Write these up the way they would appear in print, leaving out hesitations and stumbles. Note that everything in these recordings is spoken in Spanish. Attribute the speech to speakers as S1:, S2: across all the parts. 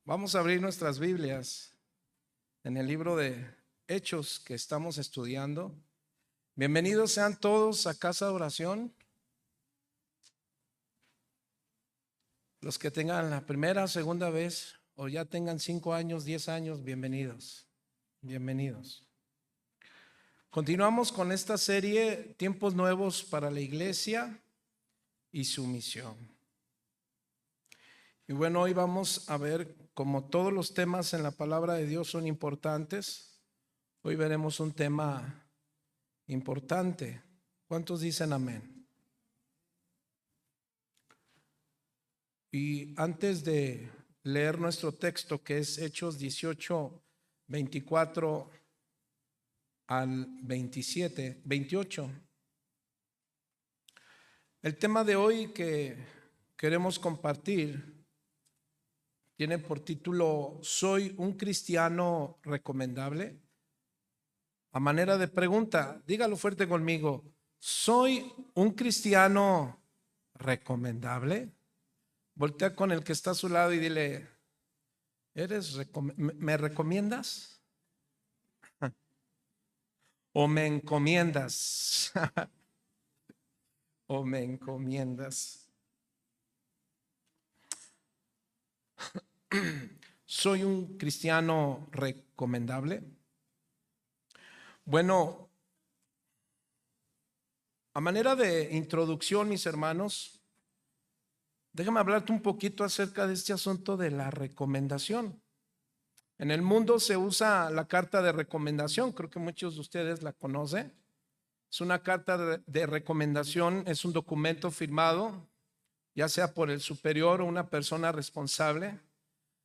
S1: Vamos a abrir nuestras Biblias en el libro de Hechos que estamos estudiando. Bienvenidos sean todos a Casa de Oración. Los que tengan la primera, segunda vez o ya tengan 5 años, 10 años, bienvenidos. Bienvenidos. Continuamos con esta serie Tiempos Nuevos para la Iglesia y su misión. Y bueno, hoy vamos a ver, como todos los temas en la palabra de Dios son importantes, hoy veremos un tema importante. ¿Cuántos dicen amén? Y antes de leer nuestro texto, que es Hechos 18, 24 al 28, el tema de hoy que queremos compartir tiene por título: ¿Soy un cristiano recomendable? A manera de pregunta, dígalo fuerte conmigo: ¿soy un cristiano recomendable? Voltea con el que está a su lado y dile: ¿me recomiendas? ¿O me encomiendas? ¿O me encomiendas? ¿Soy un cristiano recomendable? Bueno, a manera de introducción, mis hermanos, déjame hablarte un poquito acerca de este asunto de la recomendación. En el mundo se usa la carta de recomendación, creo que muchos de ustedes la conocen. Es una carta de recomendación, es un documento firmado, ya sea por el superior o una persona responsable,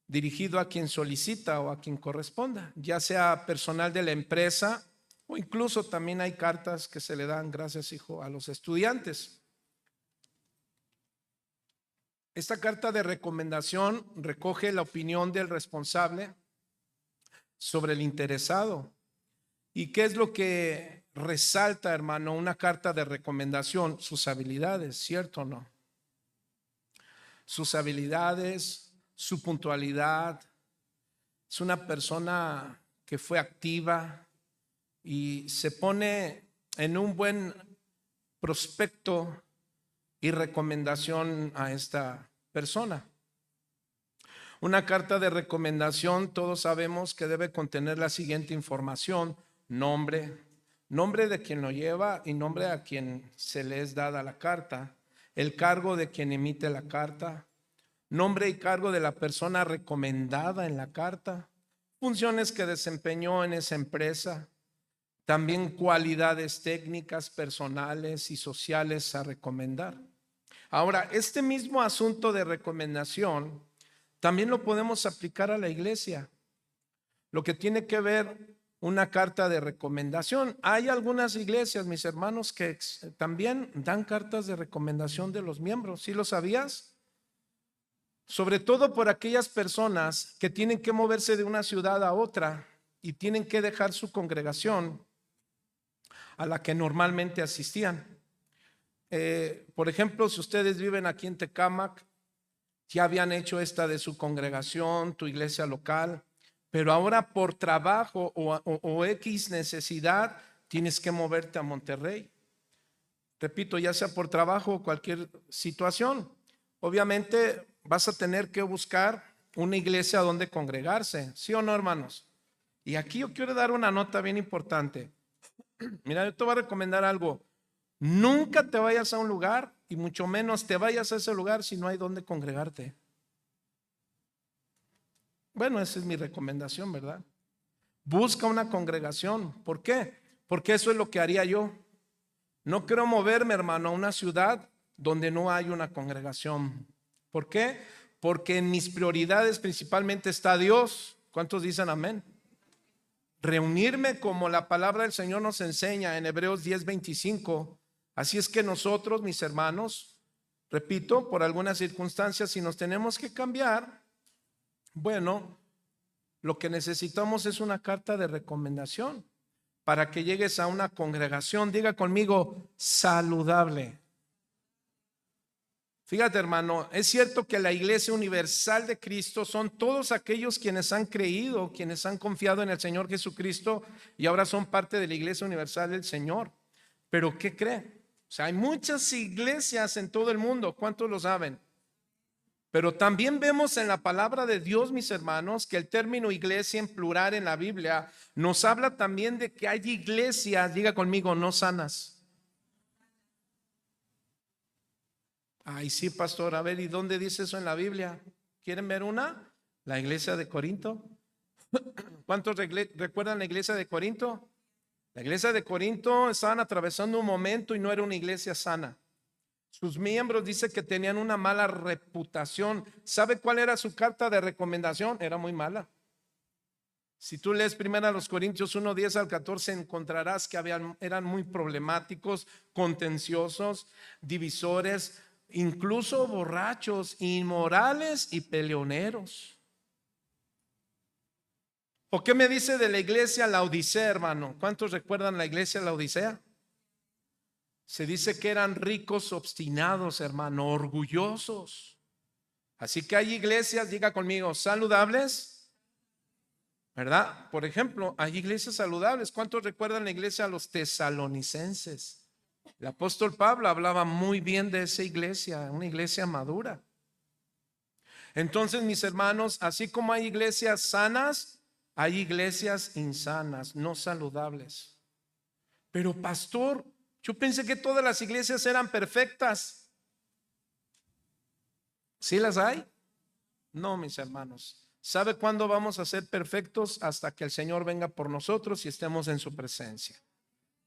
S1: dirigido a quien solicita o a quien corresponda, ya sea personal de la empresa o incluso también hay cartas que se le dan, gracias hijo, a los estudiantes. Esta carta de recomendación recoge la opinión del responsable sobre el interesado. ¿Y qué es lo que resalta, hermano, una carta de recomendación? Sus habilidades, ¿cierto o no? Sus habilidades, su puntualidad. Es una persona que fue activa y se pone en un buen prospecto y recomendación a esta persona. Una carta de recomendación, todos sabemos que debe contener la siguiente información: nombre de quien lo lleva y nombre a quien se le es dada la carta, el cargo de quien emite la carta, nombre y cargo de la persona recomendada en la carta, funciones que desempeñó en esa empresa, también cualidades técnicas, personales y sociales a recomendar. Ahora, este mismo asunto de recomendación también lo podemos aplicar a la iglesia. Lo que tiene que ver una carta de recomendación. Hay algunas iglesias, mis hermanos, que también dan cartas de recomendación de los miembros. ¿Sí lo sabías? Sobre todo por aquellas personas que tienen que moverse de una ciudad a otra y tienen que dejar su congregación a la que normalmente asistían. Por ejemplo, si ustedes viven aquí en Tecámac, ya habían hecho esta de su congregación, tu iglesia local, pero ahora por trabajo o X necesidad tienes que moverte a Monterrey. Repito, ya sea por trabajo o cualquier situación, obviamente vas a tener que buscar una iglesia donde congregarse, ¿sí o no, hermanos? Y aquí yo quiero dar una nota bien importante. Mira, yo te voy a recomendar algo: nunca te vayas a un lugar y mucho menos te vayas a ese lugar si no hay donde congregarte. Bueno, esa es mi recomendación, ¿verdad? Busca una congregación. ¿Por qué? Porque eso es lo que haría yo. No quiero moverme, hermano, a una ciudad donde no hay una congregación. ¿Por qué? Porque en mis prioridades principalmente está Dios. ¿Cuántos dicen amén? Reunirme como la palabra del Señor nos enseña en Hebreos 10:25. Así es que nosotros, mis hermanos, repito, por algunas circunstancias, si nos tenemos que cambiar, bueno, lo que necesitamos es una carta de recomendación para que llegues a una congregación, diga conmigo, saludable. Fíjate, hermano, es cierto que la Iglesia Universal de Cristo son todos aquellos quienes han creído, quienes han confiado en el Señor Jesucristo y ahora son parte de la Iglesia Universal del Señor. Pero ¿qué cree? O sea, hay muchas iglesias en todo el mundo. ¿Cuántos lo saben? Pero también vemos en la palabra de Dios, mis hermanos, que el término iglesia en plural en la Biblia nos habla también de que hay iglesias, diga conmigo, no sanas. Ay, sí, pastor, a ver, ¿y dónde dice eso en la Biblia? ¿Quieren ver una? La iglesia de Corinto. ¿Cuántos recuerdan la iglesia de Corinto? La iglesia de Corinto estaban atravesando un momento y no era una iglesia sana. Sus miembros dice que tenían una mala reputación. ¿Sabe cuál era su carta de recomendación? Era muy mala. Si tú lees primero a los Corintios 1, 10 al 14, encontrarás que eran muy problemáticos, contenciosos, divisores, incluso borrachos, inmorales y peleoneros. ¿O qué me dice de la iglesia Laodicea, hermano? ¿Cuántos recuerdan la iglesia Laodicea? Se dice que eran ricos, obstinados, hermano, orgullosos. Así que hay iglesias, diga conmigo, saludables, ¿verdad? Por ejemplo, hay iglesias saludables. ¿Cuántos recuerdan la iglesia a los tesalonicenses? El apóstol Pablo hablaba muy bien de esa iglesia, una iglesia madura. Entonces, mis hermanos, así como hay iglesias sanas, hay iglesias insanas, no saludables. Pero pastor, yo pensé que todas las iglesias eran perfectas. ¿Sí las hay? No, mis hermanos. ¿Sabe cuándo vamos a ser perfectos? Hasta que el Señor venga por nosotros y estemos en su presencia.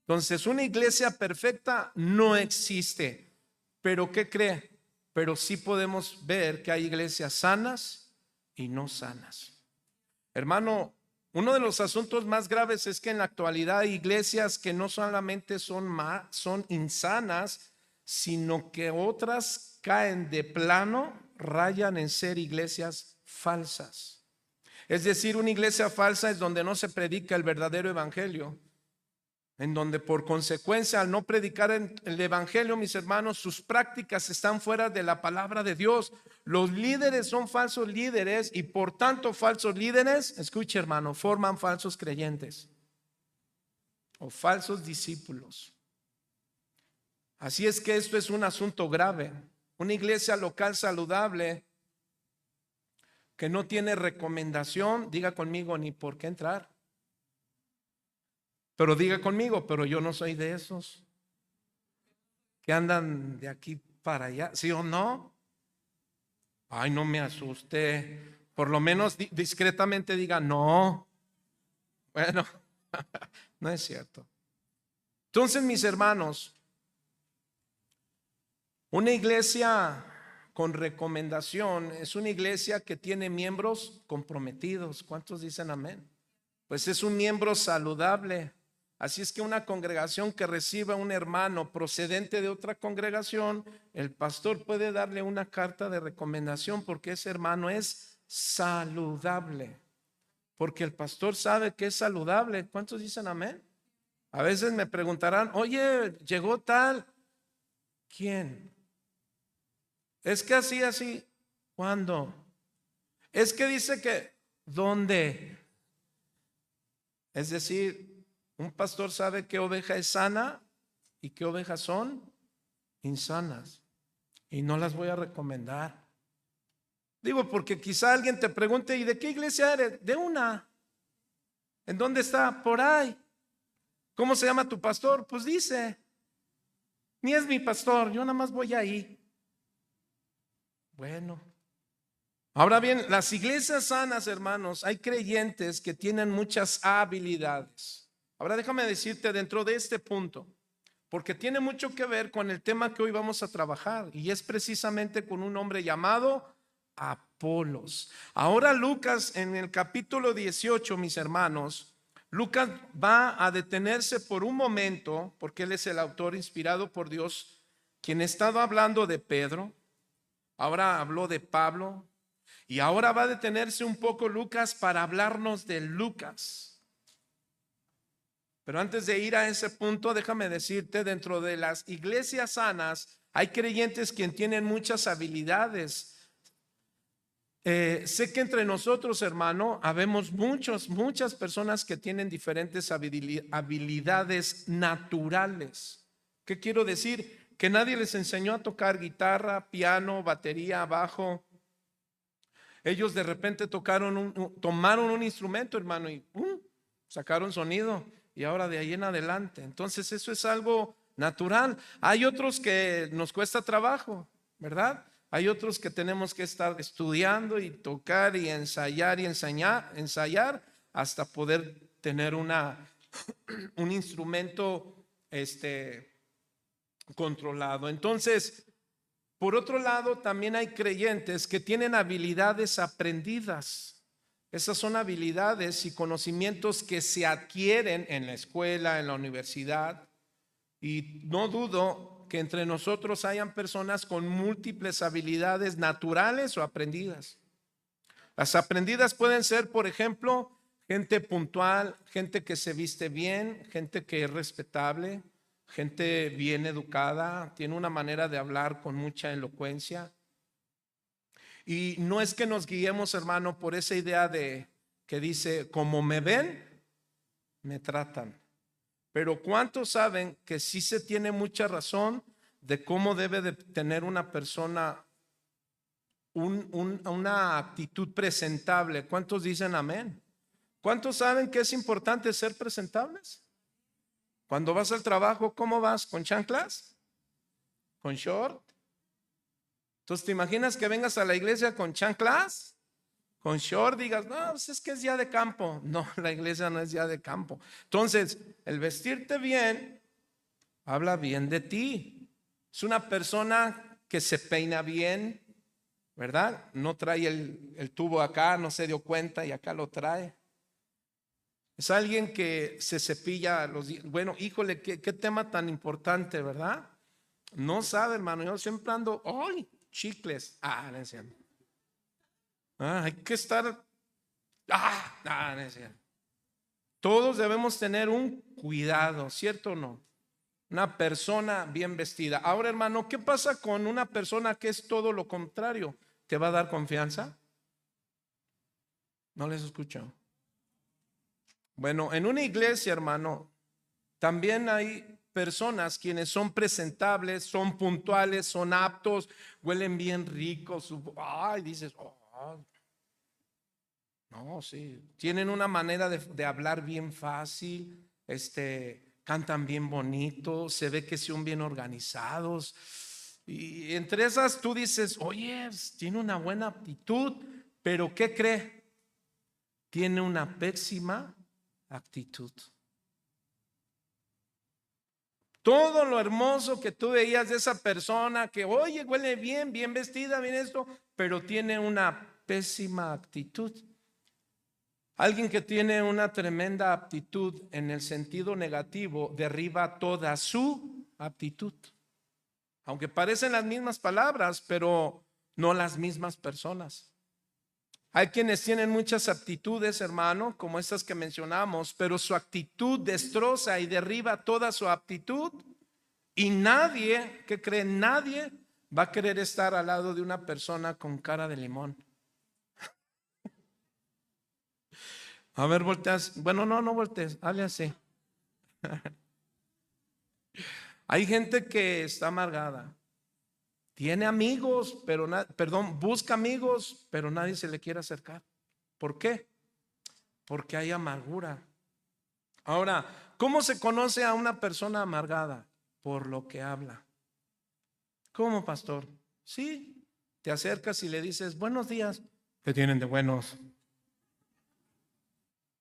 S1: Entonces, una iglesia perfecta no existe. ¿Pero qué cree? Pero sí podemos ver que hay iglesias sanas y no sanas. Hermano, uno de los asuntos más graves es que en la actualidad hay iglesias que no solamente son insanas, sino que otras caen de plano, rayan en ser iglesias falsas. Es decir, una iglesia falsa es donde no se predica el verdadero evangelio, en donde por consecuencia al no predicar el evangelio, mis hermanos, sus prácticas están fuera de la palabra de Dios. Los líderes son falsos líderes y por tanto falsos líderes, escuche hermano, forman falsos creyentes o falsos discípulos. Así es que esto es un asunto grave. Una iglesia local saludable que no tiene recomendación, diga conmigo, ni por qué entrar. Pero diga conmigo, pero yo no soy de esos que andan de aquí para allá, ¿sí o no? Ay, no me asuste. Por lo menos discretamente diga no. Bueno, no es cierto. Entonces, mis hermanos, una iglesia con recomendación es una iglesia que tiene miembros comprometidos. ¿Cuántos dicen amén? Pues es un miembro saludable. Así es que una congregación que reciba un hermano procedente de otra congregación, el pastor puede darle una carta de recomendación porque ese hermano es saludable. Porque el pastor sabe que es saludable. ¿Cuántos dicen amén? A veces me preguntarán, oye, llegó tal. ¿Quién? Es que así. ¿Cuándo? Es que dice que, ¿dónde? Es decir, un pastor sabe qué oveja es sana y qué ovejas son insanas. Y no las voy a recomendar. Digo, porque quizá alguien te pregunte, ¿y de qué iglesia eres? De una. ¿En dónde está? Por ahí. ¿Cómo se llama tu pastor? Pues dice, ni es mi pastor, yo nada más voy ahí. Bueno. Ahora bien, las iglesias sanas, hermanos, hay creyentes que tienen muchas habilidades. Ahora déjame decirte dentro de este punto, porque tiene mucho que ver con el tema que hoy vamos a trabajar y es precisamente con un hombre llamado Apolos. Ahora Lucas en el capítulo 18, mis hermanos, Lucas va a detenerse por un momento, porque él es el autor inspirado por Dios, quien ha estado hablando de Pedro, ahora habló de Pablo y ahora va a detenerse un poco Lucas para hablarnos de Lucas. Pero antes de ir a ese punto, déjame decirte, dentro de las iglesias sanas Hay creyentes quien tienen muchas habilidades. Sé que entre nosotros, hermano, habemos muchas personas que tienen diferentes habilidades naturales. ¿Qué quiero decir? Que nadie les enseñó a tocar guitarra, piano, batería, bajo. Ellos de repente tomaron un instrumento, hermano, y sacaron sonido. Y ahora de ahí en adelante. Entonces eso es algo natural. Hay otros que nos cuesta trabajo, ¿verdad? Hay otros que tenemos que estar estudiando y tocar y ensayar ensayar hasta poder tener un instrumento controlado. Entonces, por otro lado, también hay creyentes que tienen habilidades aprendidas. Esas son habilidades y conocimientos que se adquieren en la escuela, en la universidad. Y no dudo que entre nosotros hayan personas con múltiples habilidades naturales o aprendidas. Las aprendidas pueden ser, por ejemplo, gente puntual, gente que se viste bien, gente que es respetable, gente bien educada, tiene una manera de hablar con mucha elocuencia. Y no es que nos guiemos, hermano, por esa idea de que dice, como me ven, me tratan. Pero ¿cuántos saben que sí se tiene mucha razón de cómo debe de tener una persona una actitud presentable? ¿Cuántos dicen amén? ¿Cuántos saben que es importante ser presentables? Cuando vas al trabajo, ¿cómo vas? ¿Con chanclas? ¿Con short? Entonces, ¿te imaginas que vengas a la iglesia con chanclas? Con short, digas, no, pues es que es día de campo. No, la iglesia no es día de campo. Entonces, el vestirte bien habla bien de ti. Es una persona que se peina bien, ¿verdad? No trae el tubo acá, no se dio cuenta y acá lo trae. Es alguien que se cepilla los dientes. Bueno, híjole, qué tema tan importante, ¿verdad? No sabe, hermano. Yo siempre ando, ¡ay! Chicles. No es cierto. Hay que estar, no es cierto. Todos debemos tener un cuidado, ¿cierto o no? Una persona bien vestida. Ahora, hermano, ¿qué pasa con una persona que es todo lo contrario? ¿Te va a dar confianza? No les escucho. Bueno, en una iglesia, hermano, también hay personas quienes son presentables, son puntuales, son aptos, huelen bien ricos. Dices, no, sí. Tienen una manera de hablar bien fácil, cantan bien bonito, se ve que son bien organizados. Y entre esas tú dices, oye, tiene una buena aptitud, pero ¿qué cree? Tiene una pésima actitud. Todo lo hermoso que tú veías de esa persona que, oye, huele bien, bien vestida, bien esto, pero tiene una pésima actitud. Alguien que tiene una tremenda aptitud en el sentido negativo derriba toda su aptitud. Aunque parecen las mismas palabras, pero no las mismas personas. Hay quienes tienen muchas aptitudes, hermano, como estas que mencionamos, pero su actitud destroza y derriba toda su aptitud. Y nadie, ¿qué cree? Nadie va a querer estar al lado de una persona con cara de limón. A ver, volteas. Bueno, no voltees, hazle así. Hay gente que está amargada. Tiene amigos, pero busca amigos, pero nadie se le quiere acercar. ¿Por qué? Porque hay amargura. Ahora, ¿cómo se conoce a una persona amargada? Por lo que habla. ¿Cómo, pastor? Sí, te acercas y le dices, buenos días. ¿Qué tienen de buenos?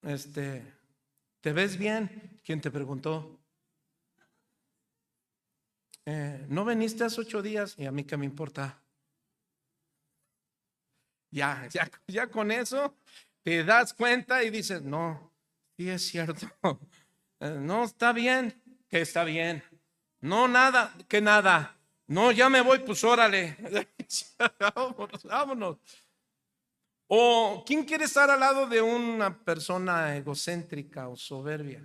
S1: ¿Te ves bien? ¿Quién te preguntó? ¿No viniste hace 8 días? ¿Y a mí qué me importa? Ya con eso te das cuenta y dices, no, sí es cierto. No, está bien, que está bien. No, nada, que nada. No, ya me voy, pues órale. Vámonos. ¿O quién quiere estar al lado de una persona egocéntrica o soberbia?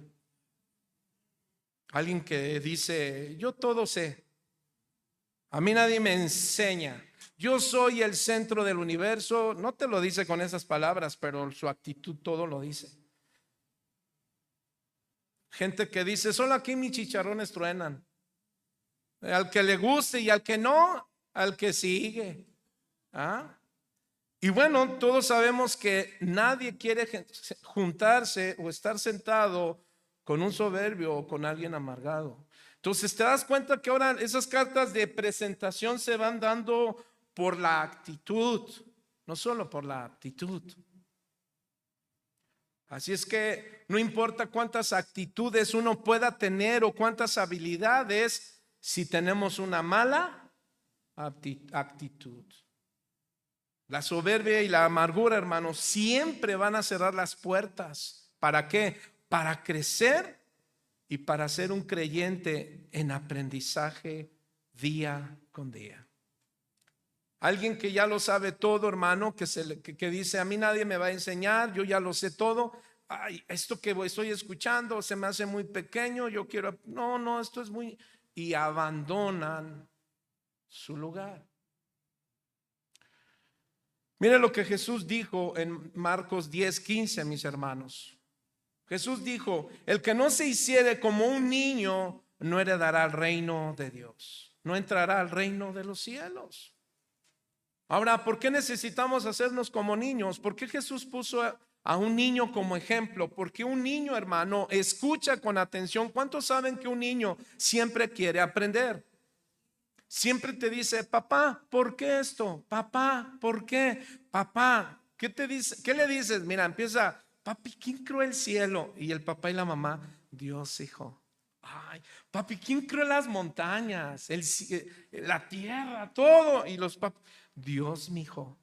S1: Alguien que dice, yo todo sé. A mí nadie me enseña. Yo soy el centro del universo. No te lo dice con esas palabras, pero su actitud todo lo dice. Gente que dice, solo aquí mis chicharrones truenan. Al que le guste y al que no, al que sigue. ¿Ah? Y bueno, todos sabemos que nadie quiere juntarse o estar sentado con un soberbio o con alguien amargado. Entonces te das cuenta que ahora esas cartas de presentación se van dando por la actitud, no solo por la actitud. Así es que no importa cuántas actitudes uno pueda tener o cuántas habilidades, si tenemos una mala actitud. La soberbia y la amargura, hermanos, siempre van a cerrar las puertas. ¿Para qué? Para crecer y para ser un creyente en aprendizaje día con día. Alguien que ya lo sabe todo, hermano, que dice, a mí nadie me va a enseñar, yo ya lo sé todo. Ay, esto que estoy escuchando se me hace muy pequeño, yo quiero, no, esto es muy... Y abandonan su lugar. Mire lo que Jesús dijo en Marcos 10:15, mis hermanos. Jesús dijo, el que no se hiciere como un niño no heredará el reino de Dios, no entrará al reino de los cielos. Ahora, ¿por qué necesitamos hacernos como niños? ¿Por qué Jesús puso a un niño como ejemplo? Porque un niño, hermano, escucha con atención. ¿Cuántos saben que un niño siempre quiere aprender? Siempre te dice, papá, ¿por qué esto? Papá, ¿por qué? Papá, ¿qué te dice? ¿Qué le dices? Mira, empieza, papi, ¿quién creó el cielo? Y el papá y la mamá, Dios, hijo. Ay, papi, ¿quién creó las montañas? La tierra, todo. Y los papás, Dios, mi hijo.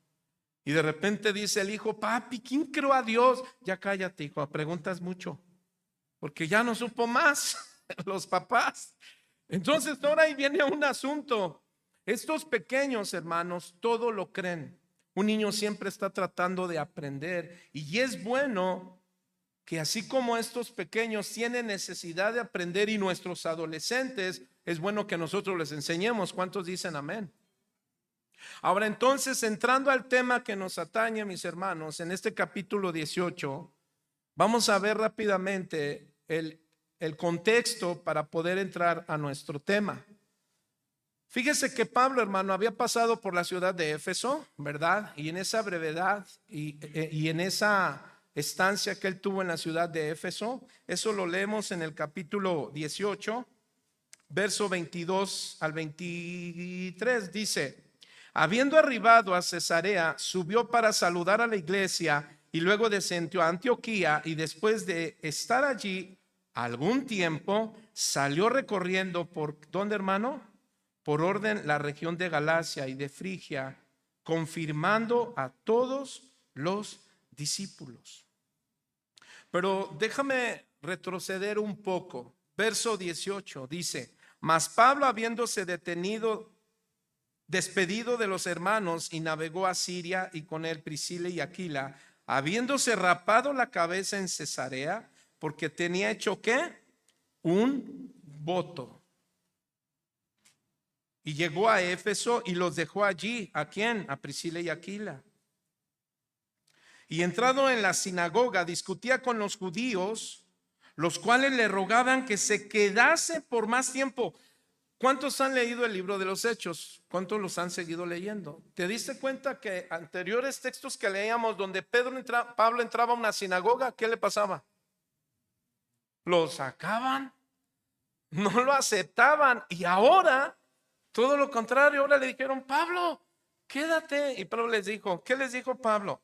S1: Y de repente dice el hijo, papi, ¿quién creó a Dios? Ya cállate, hijo, preguntas mucho, porque ya no supo más los papás. Entonces ahora ahí viene un asunto. Estos pequeños hermanos todo lo creen. Un niño siempre está tratando de aprender y es bueno que así como estos pequeños tienen necesidad de aprender y nuestros adolescentes, es bueno que nosotros les enseñemos. ¿Cuántos dicen amén? Ahora entonces, entrando al tema que nos atañe, mis hermanos, en este capítulo 18, vamos a ver rápidamente el contexto para poder entrar a nuestro tema. Fíjese que Pablo, hermano, había pasado por la ciudad de Éfeso, ¿verdad? Y en esa brevedad y en esa estancia que él tuvo en la ciudad de Éfeso, eso lo leemos en el capítulo 18, verso 22 al 23, dice, habiendo arribado a Cesarea, subió para saludar a la iglesia y luego descendió a Antioquía y después de estar allí algún tiempo, salió recorriendo por, ¿dónde, hermano? Por orden la región de Galacia y de Frigia, confirmando a todos los discípulos. Pero déjame retroceder un poco. Verso 18 dice, mas Pablo habiéndose despedido de los hermanos y navegó a Siria y con él Priscila y Aquila, habiéndose rapado la cabeza en Cesarea, porque tenía hecho ¿qué? Un voto. Y llegó a Éfeso y los dejó allí. ¿A quién? A Priscila y Aquila. Y entrado en la sinagoga discutía con los judíos, los cuales le rogaban que se quedase por más tiempo. ¿Cuántos han leído el libro de los Hechos? ¿Cuántos los han seguido leyendo? ¿Te diste cuenta que anteriores textos que leíamos donde Pablo entraba a una sinagoga, qué le pasaba? Lo sacaban, no lo aceptaban y ahora todo lo contrario, ahora le dijeron, Pablo, quédate. Y Pablo les dijo, ¿qué les dijo Pablo?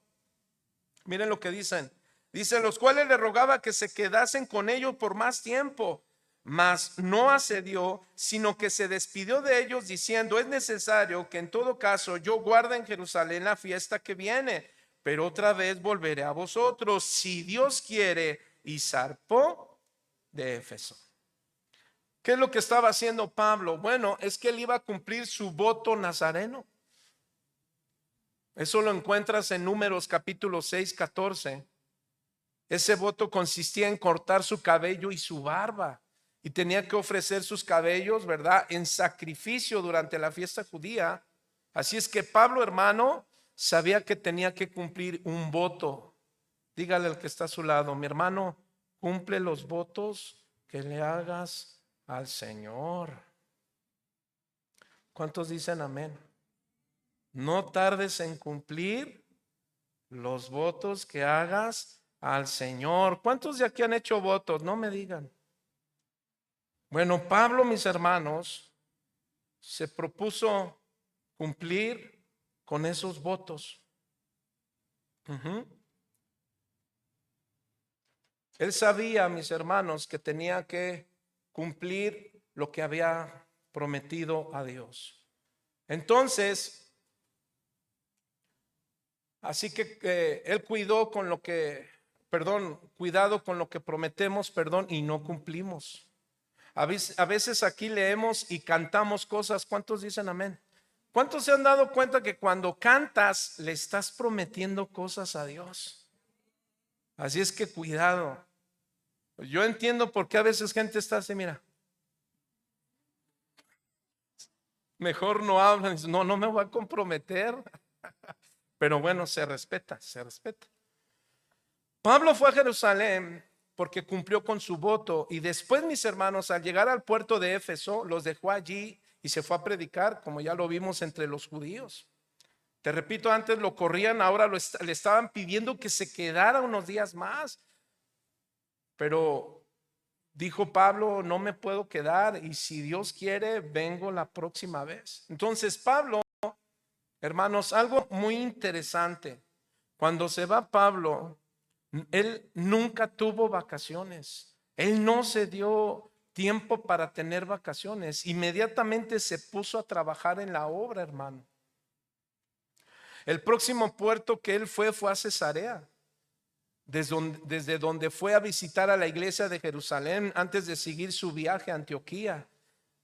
S1: Miren lo que dicen. Dicen, los cuales le rogaba que se quedasen con ellos por más tiempo, mas no accedió, sino que se despidió de ellos diciendo, es necesario que en todo caso yo guarde en Jerusalén la fiesta que viene, pero otra vez volveré a vosotros, si Dios quiere, y zarpó de Éfeso. ¿Qué es lo que estaba haciendo Pablo? Bueno, es que él iba a cumplir su voto nazareno. Eso lo encuentras en Números capítulo 6, 14. Ese voto consistía en cortar su cabello y su barba. y tenía que ofrecer sus cabellos, ¿verdad?, en sacrificio durante la fiesta judía. Así es que Pablo, hermano, sabía que tenía que cumplir un voto. Dígale al que está a su lado: mi hermano, cumple los votos que le hagas al Señor. ¿Cuántos dicen amén? No tardes en cumplir los votos que hagas al Señor. ¿Cuántos de aquí han hecho votos? No me digan. Bueno, Pablo, mis hermanos, se propuso cumplir con esos votos. Él sabía, mis hermanos, que tenía que cumplir lo que había prometido a Dios. Entonces, así que él cuidó con lo que, cuidado con lo que prometemos, y no cumplimos. A veces aquí leemos y cantamos cosas. ¿Cuántos dicen amén? ¿Cuántos se han dado cuenta que cuando cantas le estás prometiendo cosas a Dios? Así es que cuidado. Yo entiendo por qué a veces gente está así, mira, mejor no hablan, no me voy a comprometer. Pero bueno, se respeta, se respeta. Pablo fue a Jerusalén porque cumplió con su voto, y después, mis hermanos, al llegar al puerto de Éfeso, los dejó allí y se fue a predicar, como ya lo vimos, entre los judíos. Te repito, antes lo corrían, ahora le estaban pidiendo que se quedara unos días más. Pero dijo Pablo: no me puedo quedar, y si Dios quiere, vengo la próxima vez. Entonces Pablo, hermanos, algo muy interesante. Cuando se va Pablo, él nunca tuvo vacaciones. Él no se dio tiempo para tener vacaciones. Inmediatamente se puso a trabajar en la obra, hermano. El próximo puerto que él fue a Cesarea, desde donde fue a visitar a la iglesia de Jerusalén antes de seguir su viaje a Antioquía.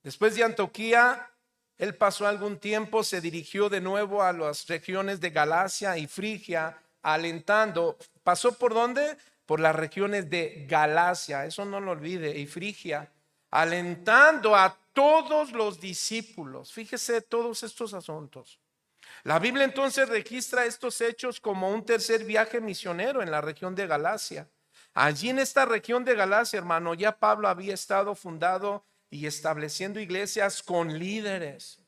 S1: Después de Antioquía, él pasó algún tiempo, se dirigió de nuevo a las regiones de Galacia y Frigia, alentando. ¿Pasó por dónde? Por las regiones de Galacia, eso no lo olvide, y Frigia, alentando a todos los discípulos. Fíjese todos estos asuntos. La Biblia entonces registra estos hechos como un tercer viaje misionero en la región de Galacia. Allí en esta región de Galacia, hermano, ya Pablo había estado fundado y estableciendo iglesias con líderes.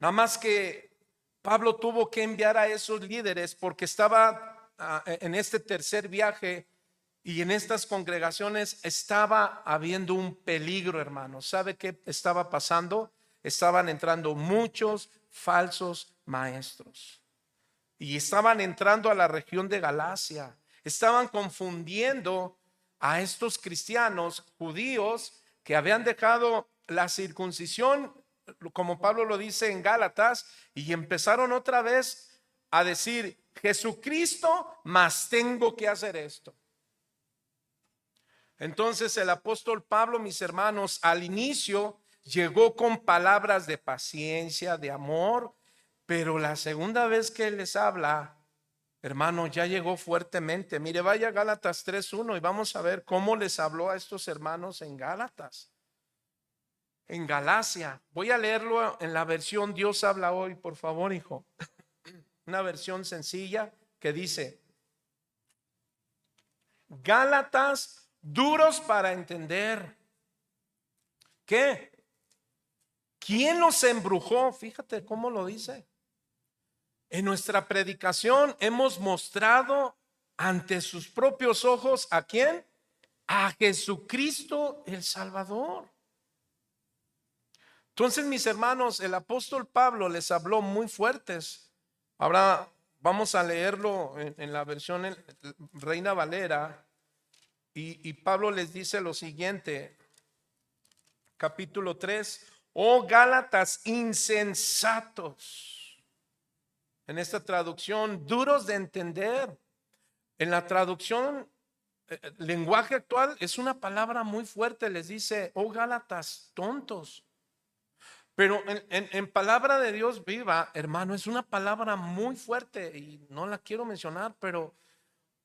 S1: Nada más que Pablo tuvo que enviar a esos líderes porque estaba en este tercer viaje, y en estas congregaciones estaba habiendo un peligro, hermano. ¿Sabe qué estaba pasando? Estaban entrando muchos falsos maestros y estaban entrando a la región de Galacia. Estaban confundiendo a estos cristianos judíos que habían dejado la circuncisión, como Pablo lo dice en Gálatas, y empezaron otra vez a decir: Jesucristo, más tengo que hacer esto. Entonces el apóstol Pablo, mis hermanos, al inicio llegó con palabras de paciencia, de amor, pero la segunda vez que él les habla, hermano, ya llegó fuertemente. Mire, vaya a Gálatas 3:1 y vamos a ver cómo les habló a estos hermanos en Gálatas, en Galacia. Voy a leerlo en la versión Dios habla hoy, por favor, hijo. Una versión sencilla que dice: Gálatas duros para entender. ¿Qué? ¿Quién los embrujó? Fíjate cómo lo dice. En nuestra predicación hemos mostrado ante sus propios ojos ¿a quién? A Jesucristo el Salvador. Entonces, mis hermanos, el apóstol Pablo les habló muy fuertes. Ahora vamos a leerlo en la versión Reina Valera. Y Pablo les dice lo siguiente, capítulo 3: oh Gálatas insensatos. En esta traducción, duros de entender. En la traducción lenguaje actual es una palabra muy fuerte. Les dice: oh Gálatas tontos. Pero en palabra de Dios viva, hermano, es una palabra muy fuerte y no la quiero mencionar, pero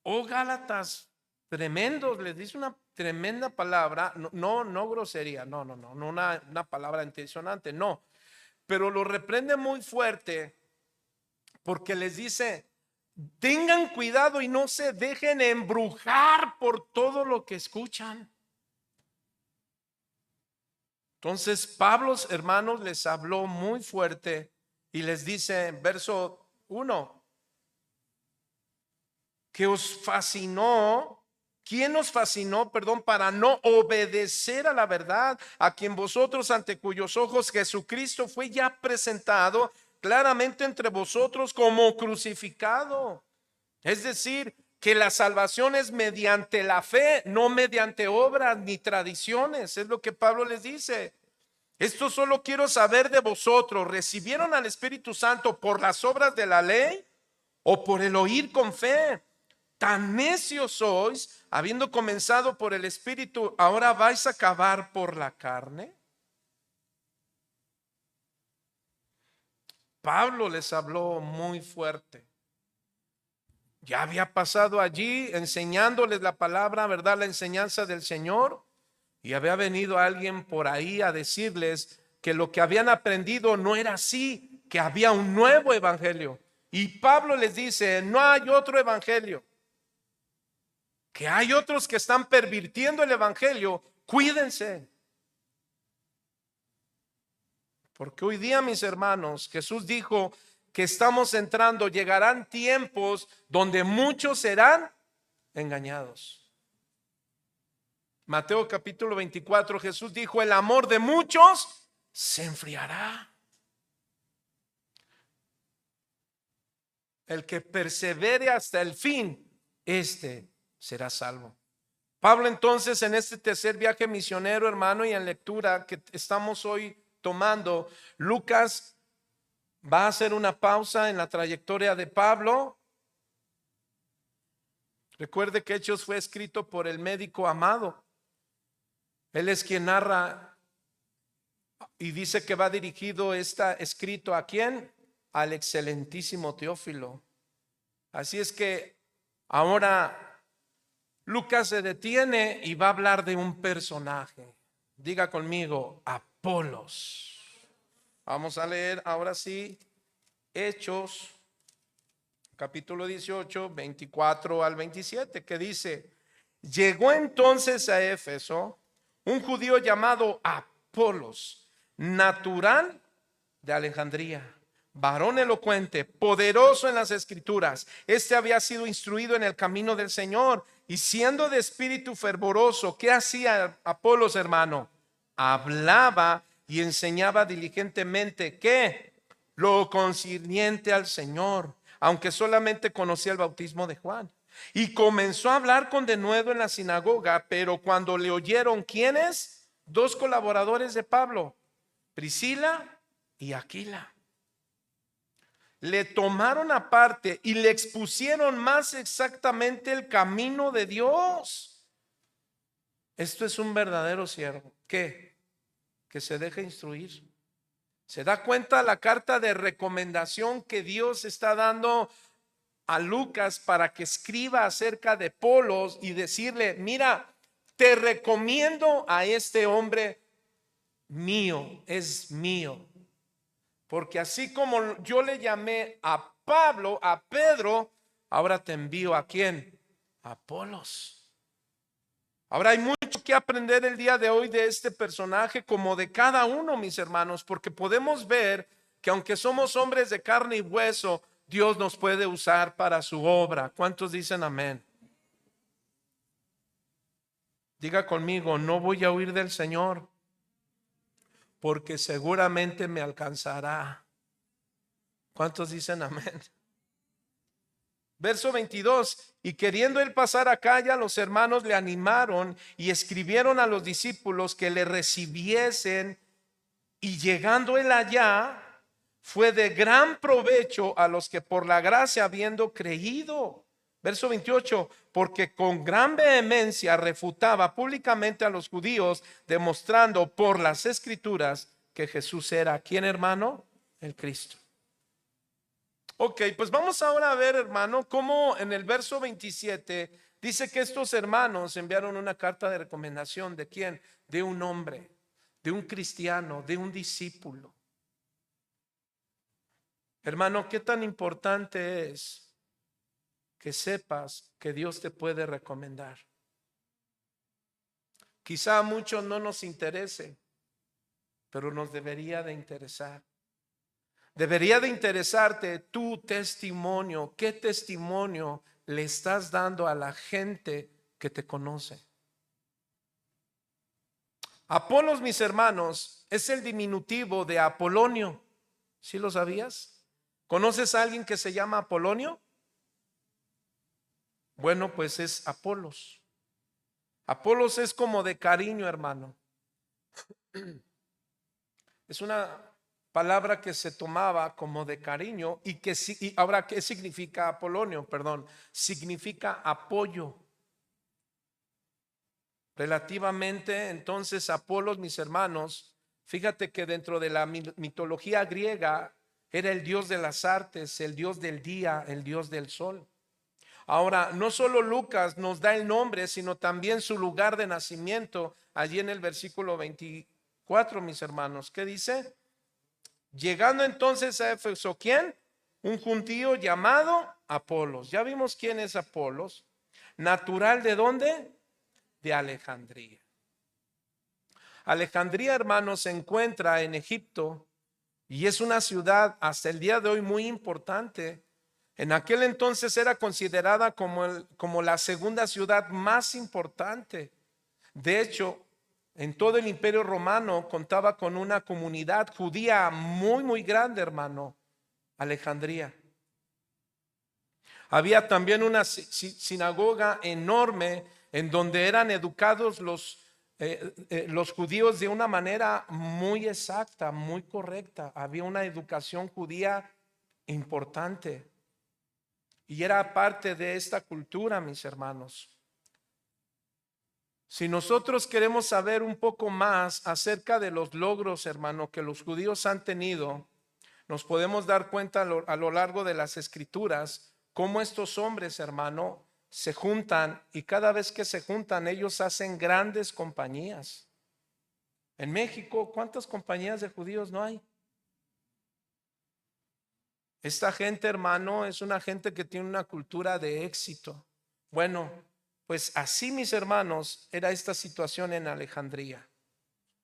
S1: oh Gálatas tremendos, les dice una tremenda palabra, no grosería, no una palabra intencionante, no, pero lo reprende muy fuerte porque les dice: tengan cuidado y no se dejen embrujar por todo lo que escuchan. Entonces Pablo, hermanos, les habló muy fuerte y les dice, verso 1, que os fascinó. ¿Quién nos fascinó, perdón, para no obedecer a la verdad, a quien vosotros, ante cuyos ojos Jesucristo fue ya presentado claramente entre vosotros como crucificado? Es decir, que la salvación es mediante la fe, no mediante obras ni tradiciones. Es lo que Pablo les dice. Esto solo quiero saber de vosotros: ¿recibieron al Espíritu Santo por las obras de la ley o por el oír con fe? Tan necios sois, habiendo comenzado por el Espíritu, ¿ahora vais a acabar por la carne? Pablo les habló muy fuerte. Ya había pasado allí enseñándoles la palabra, ¿verdad? La enseñanza del Señor. Y había venido alguien por ahí a decirles que lo que habían aprendido no era así, que había un nuevo evangelio. Y Pablo les dice: no hay otro evangelio, que hay otros que están pervirtiendo el evangelio. Cuídense. Porque hoy día, mis hermanos, Jesús dijo que estamos entrando, llegarán tiempos donde muchos serán engañados. Mateo capítulo 24, Jesús dijo: el amor de muchos se enfriará. El que persevere hasta el fin, este será salvo. Pablo, entonces, en este tercer viaje misionero, hermano, y en lectura que estamos hoy tomando, Lucas va a hacer una pausa en la trayectoria de Pablo. Recuerde que Hechos fue escrito por el médico Amado. Él es quien narra y dice que va dirigido, está escrito ¿a quién? Al excelentísimo Teófilo. Así es que ahora Lucas se detiene y va a hablar de un personaje. Diga conmigo: Apolos. Vamos a leer ahora sí Hechos capítulo 18, 24 al 27, que dice: llegó entonces a Éfeso un judío llamado Apolos, natural de Alejandría, varón elocuente, poderoso en las escrituras. Este había sido instruido en el camino del Señor, y siendo de espíritu fervoroso, ¿qué hacía Apolos, hermano? Hablaba y enseñaba diligentemente, ¿qué? Lo concerniente al Señor, aunque solamente conocía el bautismo de Juan. Y comenzó a hablar con denuedo en la sinagoga. Pero cuando le oyeron, ¿quiénes? Dos colaboradores de Pablo, Priscila y Aquila, le tomaron aparte y le expusieron más exactamente el camino de Dios. Esto es un verdadero siervo. ¿Qué? Que se deja instruir. Se da cuenta la carta de recomendación que Dios está dando a Lucas para que escriba acerca de Apolos y decirle: mira, te recomiendo a este hombre mío, es mío. Porque así como yo le llamé a Pablo, a Pedro, ahora te envío ¿a quién? A Apolos. Ahora hay mucho que aprender el día de hoy de este personaje, como de cada uno, mis hermanos, porque podemos ver que aunque somos hombres de carne y hueso, Dios nos puede usar para su obra. ¿Cuántos dicen amén? Diga conmigo: no voy a huir del Señor, porque seguramente me alcanzará. ¿Cuántos dicen amén? Verso 22, y queriendo él pasar acá, ya los hermanos le animaron y escribieron a los discípulos que le recibiesen, y llegando él allá, fue de gran provecho a los que por la gracia habiendo creído. Verso 28, porque con gran vehemencia refutaba públicamente a los judíos, demostrando por las escrituras que Jesús era, ¿quién, hermano? El Cristo. Ok, pues vamos ahora a ver, hermano, cómo en el verso 27 dice que estos hermanos enviaron una carta de recomendación. ¿De quién? De un hombre, de un cristiano, de un discípulo. Hermano, ¿qué tan importante es que sepas que Dios te puede recomendar? Quizá a muchos no nos interese, pero nos debería de interesar. Debería de interesarte tu testimonio. ¿Qué testimonio le estás dando a la gente que te conoce? Apolos, mis hermanos, es el diminutivo de Apolonio. ¿Sí lo sabías? ¿Conoces a alguien que se llama Apolonio? Bueno, pues es Apolos. Apolos es como de cariño, hermano. Es una palabra que se tomaba como de cariño y ahora, ¿qué significa Apolonio? Perdón, significa apoyo. Relativamente, entonces, Apolos, mis hermanos, fíjate que dentro de la mitología griega era el dios de las artes, el dios del día, el dios del sol. Ahora, no solo Lucas nos da el nombre, sino también su lugar de nacimiento, allí en el versículo 24, mis hermanos. ¿Qué dice? Llegando entonces a Éfeso, ¿quién? Un judío llamado Apolos. Ya vimos quién es Apolos. Natural de dónde? De Alejandría. Alejandría, hermanos, se encuentra en Egipto y es una ciudad hasta el día de hoy muy importante. En aquel entonces era considerada como la segunda ciudad más importante. De hecho, en todo el Imperio Romano contaba con una comunidad judía muy, muy grande, hermano. Alejandría. Había también una sinagoga enorme en donde eran educados los judíos de una manera muy exacta, muy correcta. Había una educación judía importante y era parte de esta cultura, mis hermanos. Si nosotros queremos saber un poco más acerca de los logros, hermano, que los judíos han tenido, nos podemos dar cuenta a lo largo de las escrituras cómo estos hombres, hermano, se juntan y cada vez que se juntan ellos hacen grandes compañías. En México, ¿cuántas compañías de judíos no hay? Esta gente, hermano, es una gente que tiene una cultura de éxito. Bueno, pues así, mis hermanos, era esta situación en Alejandría.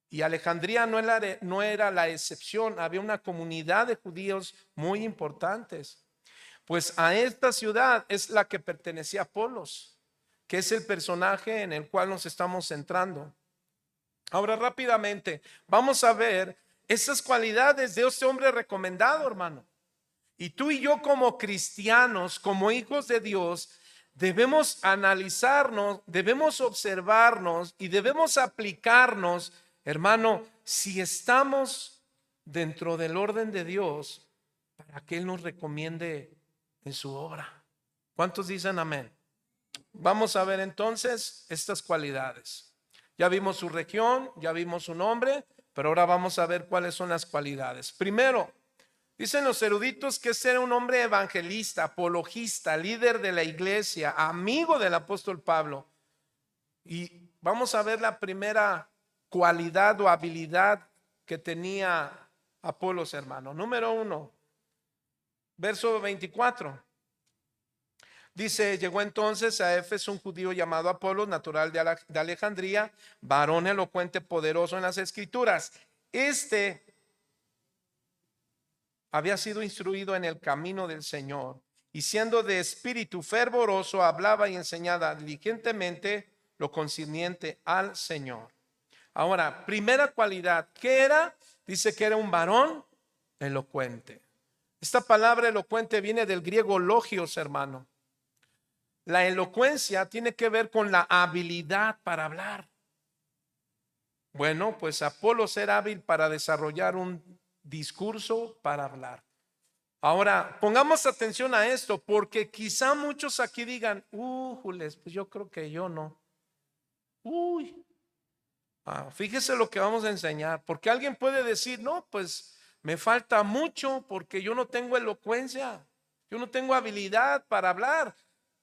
S1: Y Alejandría no era la excepción, había una comunidad de judíos muy importantes. Pues a esta ciudad es la que pertenecía Apolos, que es el personaje en el cual nos estamos centrando. Ahora rápidamente, vamos a ver esas cualidades de este hombre recomendado, hermano. Y tú y yo como cristianos, como hijos de Dios, debemos analizarnos, debemos observarnos y debemos aplicarnos, hermano, si estamos dentro del orden de Dios para que Él nos recomiende en su obra. ¿Cuántos dicen amén? Vamos a ver entonces estas cualidades. Ya vimos su región, ya vimos su nombre, pero ahora vamos a ver cuáles son las cualidades. Primero, dicen los eruditos que este era un hombre evangelista, apologista, líder de la iglesia, amigo del apóstol Pablo. Y vamos a ver la primera cualidad o habilidad que tenía Apolos, hermano. Número 1, verso 24. Dice, llegó entonces a Éfeso un judío llamado Apolos, natural de Alejandría, varón elocuente, poderoso en las escrituras. Este había sido instruido en el camino del Señor y siendo de espíritu fervoroso, hablaba y enseñaba diligentemente lo concerniente al Señor. Ahora, primera cualidad, ¿qué era? Dice que era un varón elocuente. Esta palabra elocuente viene del griego logios, hermano. La elocuencia tiene que ver con la habilidad para hablar. Bueno, pues Apolos era hábil para desarrollar un discurso para hablar. Ahora, pongamos atención a esto, porque quizá muchos aquí digan, Jules, pues yo creo que yo no. Fíjese lo que vamos a enseñar, porque alguien puede decir, no, pues me falta mucho porque yo no tengo elocuencia. Yo no tengo habilidad para hablar.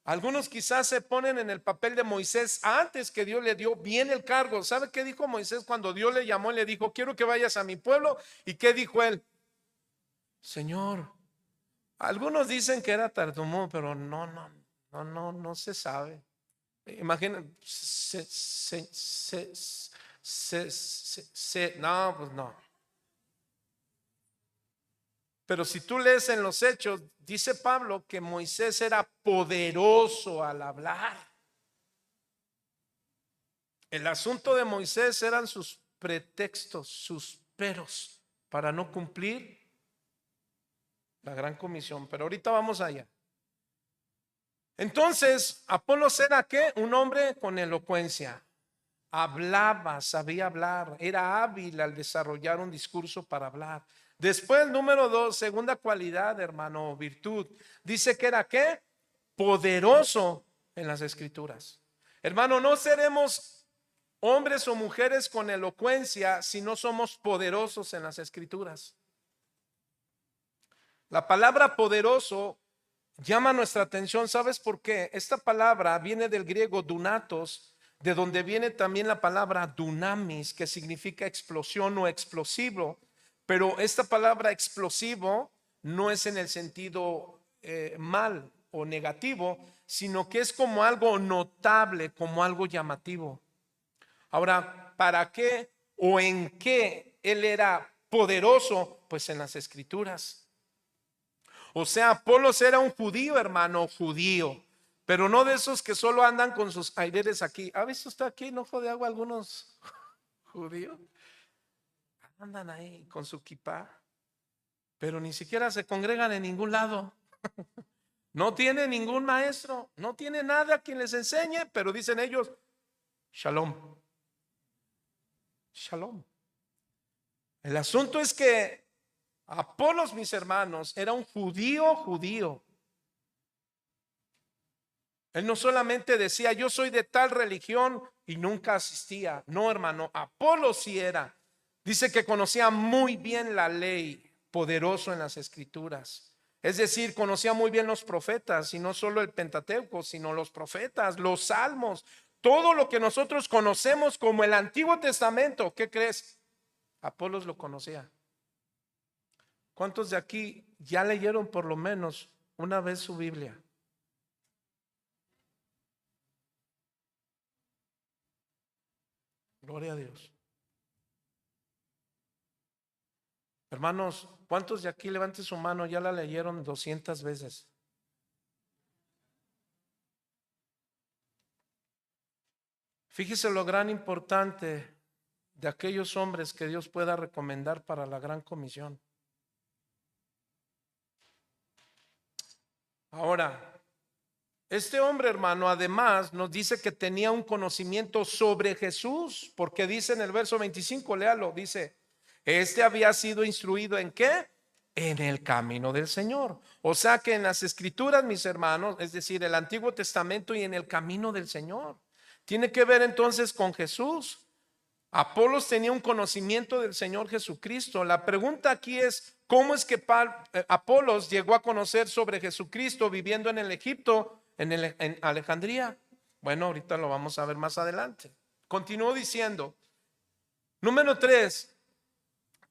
S1: Algunos quizás se ponen en el papel de Moisés antes que Dios le dio bien el cargo. ¿Sabe qué dijo Moisés cuando Dios le llamó y le dijo, quiero que vayas a mi pueblo? ¿Y qué dijo él? Señor, algunos dicen que era tartamudo, pero no se sabe. Imaginen, no, pues no. Pero si tú lees en los Hechos, dice Pablo que Moisés era poderoso al hablar. El asunto de Moisés eran sus pretextos, sus peros para no cumplir la gran comisión. Pero ahorita vamos allá. Entonces, Apolos era ¿qué? Un hombre con elocuencia. Hablaba, sabía hablar, era hábil al desarrollar un discurso para hablar. Después, número 2, segunda cualidad, hermano, virtud. Dice que era ¿qué? Poderoso en las escrituras. Hermano, no seremos hombres o mujeres con elocuencia si no somos poderosos en las escrituras. La palabra poderoso llama nuestra atención. ¿Sabes por qué? Esta palabra viene del griego dunatos, de donde viene también la palabra dunamis, que significa explosión o explosivo. Pero esta palabra explosivo no es en el sentido mal o negativo, sino que es como algo notable, como algo llamativo. Ahora, ¿para qué o en qué él era poderoso? Pues en las escrituras. O sea, Apolos era un judío, hermano, judío, pero no de esos que solo andan con sus aireres aquí. ¿Ha visto usted aquí en Ojo de Agua algunos judíos? Andan ahí con su kipá, pero ni siquiera se congregan en ningún lado. No tiene ningún maestro, no tiene nada quien les enseñe, pero dicen ellos, shalom, shalom. El asunto es que Apolos, mis hermanos, era un judío. Él no solamente decía, yo soy de tal religión y nunca asistía. No, hermano, Apolos sí era. Dice que conocía muy bien la ley, poderoso en las escrituras. Es decir, conocía muy bien los profetas, y no solo el Pentateuco, sino los profetas, los salmos, todo lo que nosotros conocemos como el Antiguo Testamento. ¿Qué crees? Apolos lo conocía. ¿Cuántos de aquí ya leyeron por lo menos una vez su Biblia? Gloria a Dios. Hermanos, ¿cuántos de aquí levanten su mano ya la leyeron 200 veces? Fíjese lo gran importante de aquellos hombres que Dios pueda recomendar para la gran comisión. Ahora, este hombre, hermano, además nos dice que tenía un conocimiento sobre Jesús, porque dice en el verso 25, léalo, dice, este había sido instruido ¿en qué? En el camino del Señor. O sea que en las escrituras, mis hermanos, es decir, el Antiguo Testamento y en el camino del Señor. Tiene que ver entonces con Jesús. Apolos tenía un conocimiento del Señor Jesucristo. La pregunta aquí es, ¿cómo es que Apolos llegó a conocer sobre Jesucristo viviendo en el Egipto, en Alejandría? Bueno, ahorita lo vamos a ver más adelante. Continuó diciendo, número 3,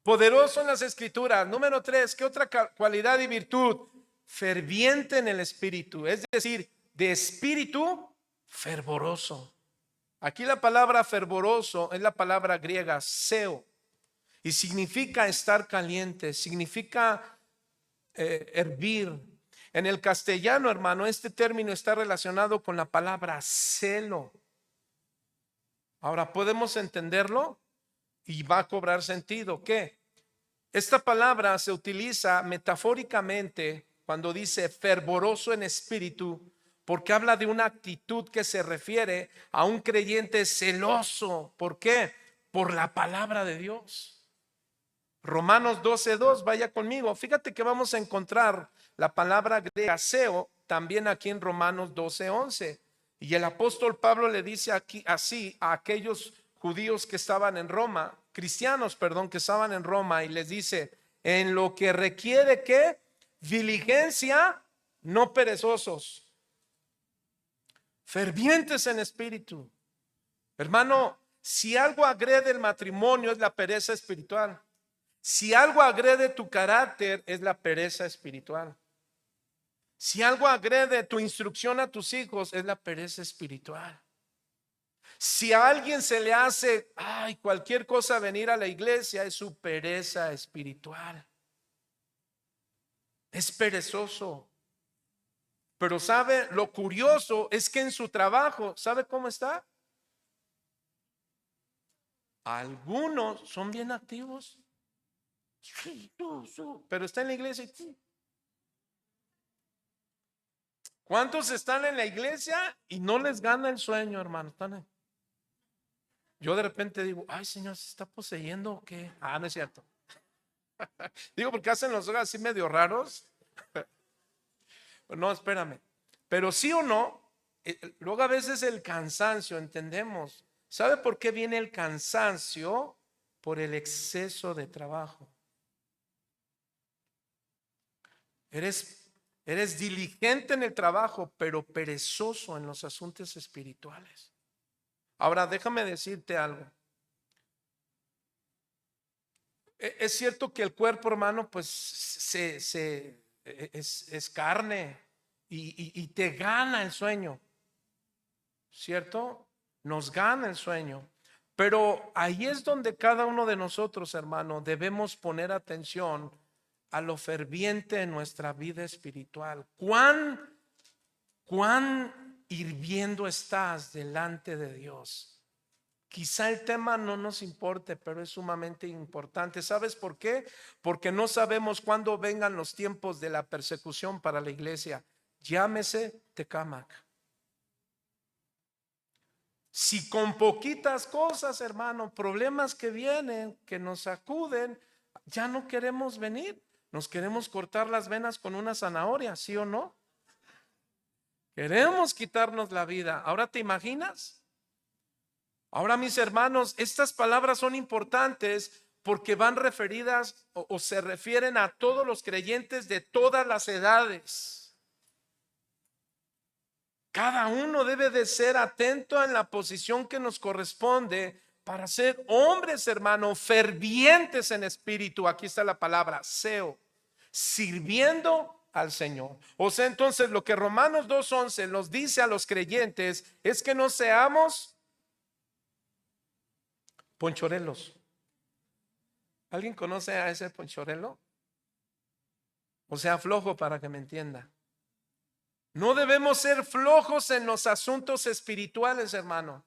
S1: poderoso en las escrituras. Número 3, ¿qué otra cualidad y virtud? Ferviente en el espíritu, es decir, de espíritu fervoroso. Aquí la palabra fervoroso es la palabra griega seo y significa estar caliente, significa hervir. En el castellano, hermano, este término está relacionado con la palabra celo. Ahora, ¿podemos entenderlo? Y va a cobrar sentido. ¿Qué? Esta palabra se utiliza metafóricamente cuando dice fervoroso en espíritu, porque habla de una actitud que se refiere a un creyente celoso. ¿Por qué? Por la palabra de Dios. Romanos 12:2, vaya conmigo. Fíjate que vamos a encontrar la palabra griega seo también aquí en Romanos 12:11. Y el apóstol Pablo le dice aquí así a aquellos judíos que estaban en Roma, cristianos, perdón, que estaban en Roma, y les dice, en lo que requiere que diligencia no perezosos, fervientes en espíritu. Hermano, si algo agrede el matrimonio es la pereza espiritual. Si algo agrede tu carácter es la pereza espiritual. Si algo agrede tu instrucción a tus hijos es la pereza espiritual. Si a alguien se le hace cualquier cosa venir a la iglesia, es su pereza espiritual. Es perezoso. Pero sabe, lo curioso es que en su trabajo, ¿sabe cómo está? Algunos son bien activos, pero está en la iglesia. ¿Cuántos están en la iglesia y no les gana el sueño, hermano? Yo de repente digo, ay, Señor, ¿se está poseyendo o qué? No es cierto. Digo, porque hacen los ojos así medio raros. No, espérame. Pero sí o no, luego a veces el cansancio, entendemos. ¿Sabe por qué viene el cansancio? Por el exceso de trabajo. Eres diligente en el trabajo, pero perezoso en los asuntos espirituales. Ahora, déjame decirte algo. Es cierto que el cuerpo, hermano, pues es carne y te gana el sueño, ¿cierto? Nos gana el sueño. Pero ahí es donde cada uno de nosotros, hermano, debemos poner atención a lo ferviente en nuestra vida espiritual. ¿Cuán hirviendo estás delante de Dios? Quizá el tema no nos importe, pero es sumamente importante. ¿Sabes por qué? Porque no sabemos cuándo vengan los tiempos de la persecución para la iglesia. Llámese Tecámac. Si con poquitas cosas, hermano, problemas que vienen, que nos sacuden, ya no queremos venir. Nos queremos cortar las venas con una zanahoria, ¿sí o no? Queremos quitarnos la vida. ¿Ahora te imaginas? Ahora, mis hermanos, estas palabras son importantes porque van referidas o se refieren a todos los creyentes de todas las edades. Cada uno debe de ser atento en la posición que nos corresponde para ser hombres, hermano, fervientes en espíritu. Aquí está la palabra, seo, sirviendo al Señor. O sea, entonces lo que Romanos 2:11 nos dice a los creyentes es que no seamos ponchorelos. ¿Alguien conoce a ese ponchorelo? O sea, flojo, para que me entienda. No debemos ser flojos en los asuntos espirituales, hermano.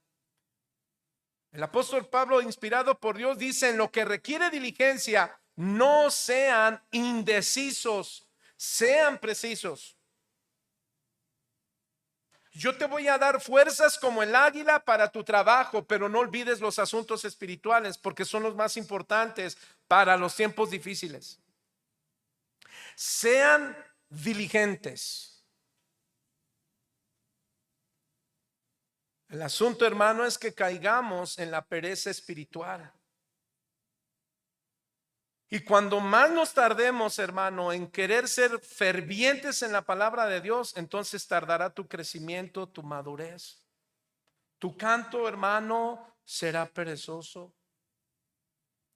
S1: El apóstol Pablo, inspirado por Dios, dice: en lo que requiere diligencia, no sean indecisos, sean precisos. Yo te voy a dar fuerzas como el águila para tu trabajo, pero no olvides los asuntos espirituales, porque son los más importantes para los tiempos difíciles. Sean diligentes. El asunto, hermano, es que caigamos en la pereza espiritual. Y cuando más nos tardemos, hermano, en querer ser fervientes en la palabra de Dios, entonces tardará tu crecimiento, tu madurez. Tu canto, hermano, será perezoso.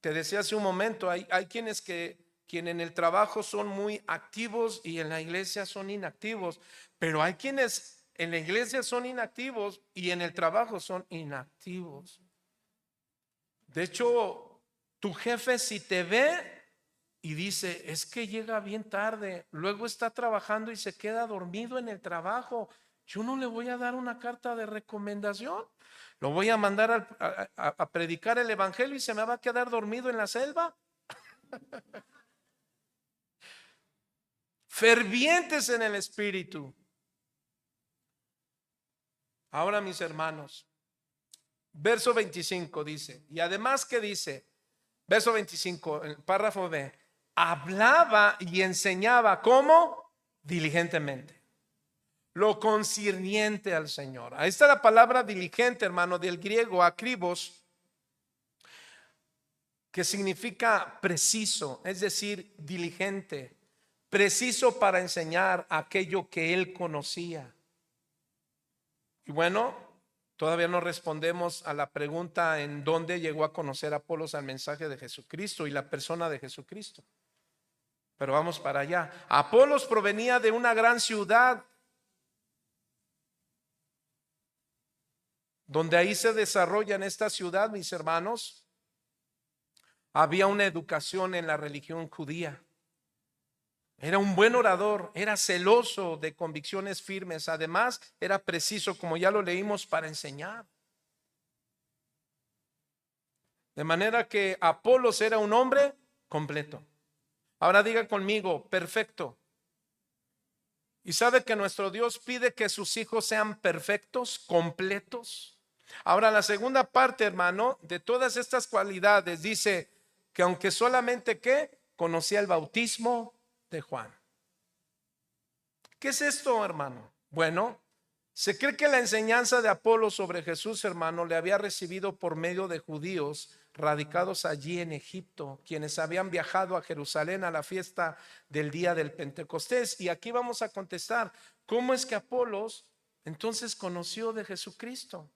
S1: Te decía hace un momento, hay quienes en el trabajo son muy activos y en la iglesia son inactivos, pero hay quienes en la iglesia son inactivos y en el trabajo son inactivos. De hecho, tu jefe, si te ve y dice, es que llega bien tarde, luego está trabajando y se queda dormido en el trabajo, yo no le voy a dar una carta de recomendación. Lo voy a mandar a predicar el evangelio y se me va a quedar dormido en la selva. Fervientes en el espíritu. Ahora, mis hermanos, verso 25 dice, y además que dice, verso 25, el párrafo B, hablaba y enseñaba ¿cómo? Diligentemente, lo concerniente al Señor. Ahí está la palabra diligente, hermano, del griego akribos, que significa preciso, es decir, diligente, preciso para enseñar aquello que él conocía. Y bueno, todavía no respondemos a la pregunta en dónde llegó a conocer Apolos al mensaje de Jesucristo y la persona de Jesucristo. Pero vamos para allá. Apolos provenía de una gran ciudad, donde ahí se desarrolla en esta ciudad, mis hermanos, había una educación en la religión judía. Era un buen orador, era celoso de convicciones firmes, además era preciso, como ya lo leímos, para enseñar. De manera que Apolos era un hombre completo. Ahora diga conmigo, perfecto. Y sabe que nuestro Dios pide que sus hijos sean perfectos, completos. Ahora la segunda parte, hermano, de todas estas cualidades dice que aunque solamente que conocía el bautismo de Juan. ¿Qué es esto, hermano? Bueno, se cree que la enseñanza de Apolos sobre Jesús, hermano, le había recibido por medio de judíos radicados allí en Egipto, quienes habían viajado a Jerusalén a la fiesta del día del Pentecostés. Y aquí vamos a contestar, ¿cómo es que Apolos entonces conoció de Jesucristo?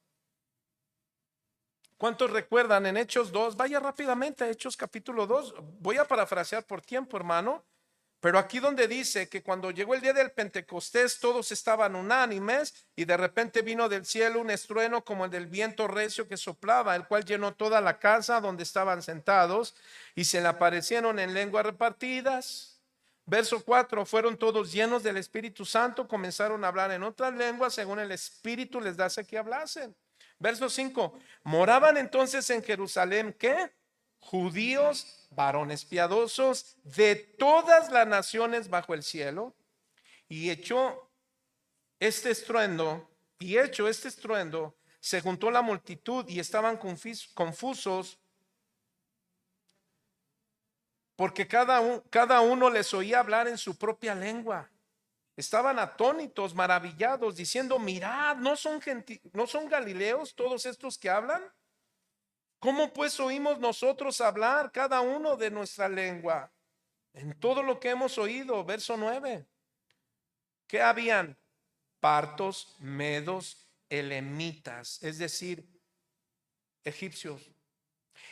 S1: ¿Cuántos recuerdan en Hechos 2? Vaya rápidamente a Hechos capítulo 2. Voy a parafrasear por tiempo, hermano. Pero aquí donde dice que cuando llegó el día del Pentecostés todos estaban unánimes y de repente vino del cielo un estruendo como el del viento recio que soplaba, el cual llenó toda la casa donde estaban sentados y se le aparecieron en lenguas repartidas. Verso 4, fueron todos llenos del Espíritu Santo, comenzaron a hablar en otras lenguas según el Espíritu les dase que hablasen. Verso 5, moraban entonces en Jerusalén, ¿qué? Judíos, varones piadosos de todas las naciones bajo el cielo, y hecho este estruendo, se juntó la multitud y estaban confusos porque cada uno les oía hablar en su propia lengua. Estaban atónitos, maravillados, diciendo, mirad, ¿no son galileos todos estos que hablan? ¿Cómo pues oímos nosotros hablar cada uno de nuestra lengua? En todo lo que hemos oído, verso 9, que habían partos, medos, elamitas, es decir, egipcios.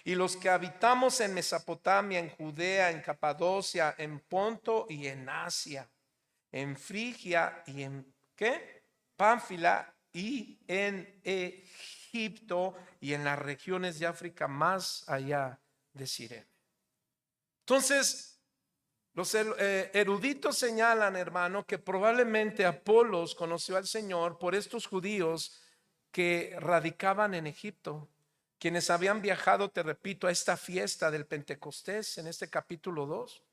S1: Y los que habitamos en Mesopotamia, en Judea, en Capadocia, en Ponto y en Asia, en Frigia y en ¿qué? Pánfila y en Egipto y en las regiones de África más allá de Sirene. Entonces, los eruditos señalan, hermano, que probablemente Apolos conoció al Señor por estos judíos que radicaban en Egipto, quienes habían viajado, te repito, a esta fiesta del Pentecostés en este capítulo 2.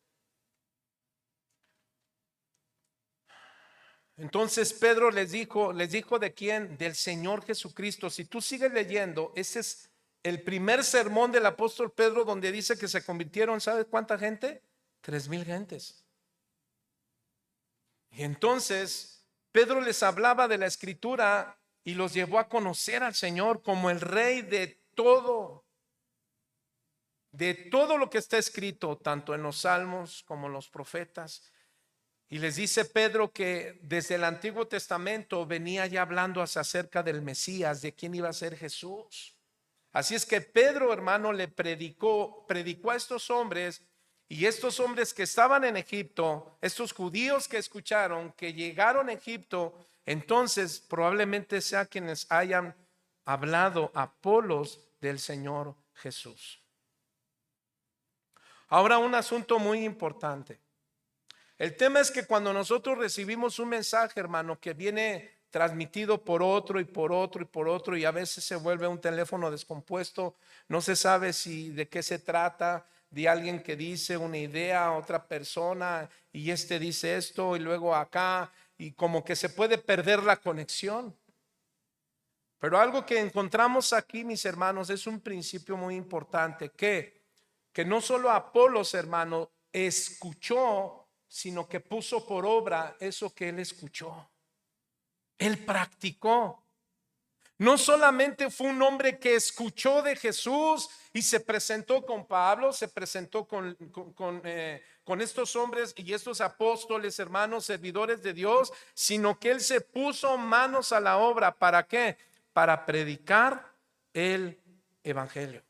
S1: Entonces Pedro les dijo ¿de quién? Del Señor Jesucristo. Si tú sigues leyendo, ese es el primer sermón del apóstol Pedro donde dice que se convirtieron, ¿sabes cuánta gente? 3,000 gentes. Y entonces Pedro les hablaba de la escritura y los llevó a conocer al Señor como el rey de todo lo que está escrito, tanto en los salmos como en los profetas. Y les dice Pedro que desde el Antiguo Testamento venía ya hablando acerca del Mesías, de quién iba a ser Jesús. Así es que Pedro, hermano, le predicó a estos hombres, y estos hombres que estaban en Egipto, estos judíos que escucharon, que llegaron a Egipto, entonces probablemente sea quienes hayan hablado a Apolos del Señor Jesús. Ahora un asunto muy importante. El tema es que cuando nosotros recibimos un mensaje, hermano, que viene transmitido por otro y por otro y por otro, y a veces se vuelve un teléfono descompuesto, no se sabe si de qué se trata, de alguien que dice una idea a otra persona y este dice esto y luego acá, y como que se puede perder la conexión. Pero algo que encontramos aquí, mis hermanos, es un principio muy importante, que no solo Apolos, hermano, escuchó, sino que puso por obra eso que él escuchó. Él practicó. No solamente fue un hombre que escuchó de Jesús y se presentó con Pablo, se presentó con estos hombres y estos apóstoles, hermanos, servidores de Dios, sino que él se puso manos a la obra. ¿Para qué? Para predicar el evangelio.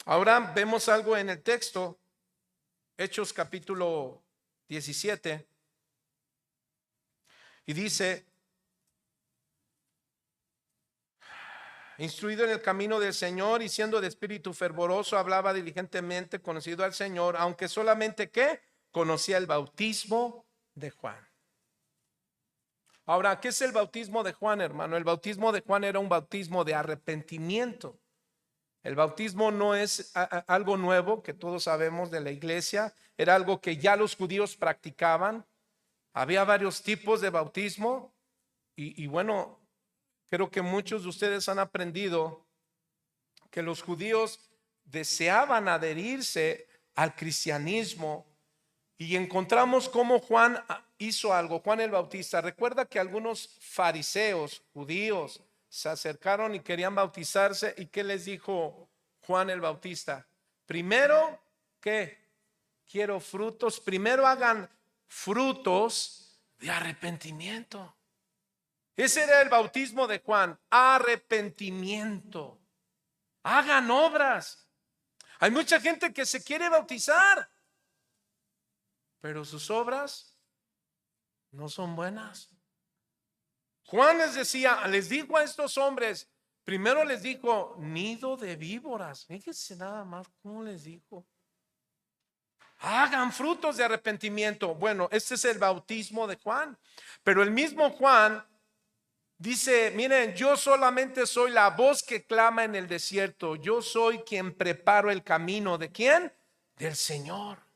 S1: Ahora vemos algo en el texto, Hechos capítulo 17, y dice: instruido en el camino del Señor y siendo de espíritu fervoroso, hablaba diligentemente, conocido al Señor, aunque solamente ¿qué? Conocía el bautismo de Juan. Ahora, ¿qué es el bautismo de Juan, hermano? El bautismo de Juan era un bautismo de arrepentimiento. El bautismo no es algo nuevo que todos sabemos de la iglesia, era algo que ya los judíos practicaban. Había varios tipos de bautismo y bueno, creo que muchos de ustedes han aprendido que los judíos deseaban adherirse al cristianismo y encontramos cómo Juan hizo algo, Juan el Bautista. Recuerda que algunos fariseos judíos se acercaron y querían bautizarse, y ¿qué les dijo Juan el Bautista? Primero, ¿qué? Quiero frutos, primero hagan frutos de arrepentimiento. Ese era el bautismo de Juan, arrepentimiento. Hagan obras. Hay mucha gente que se quiere bautizar, pero sus obras no son buenas. Juan les decía, les dijo a estos hombres, primero les dijo, nido de víboras. Fíjense nada más cómo les dijo. Hagan frutos de arrepentimiento. Bueno, este es el bautismo de Juan. Pero el mismo Juan dice, miren, yo solamente soy la voz que clama en el desierto. Yo soy quien preparo el camino. ¿De quién? Del Señor.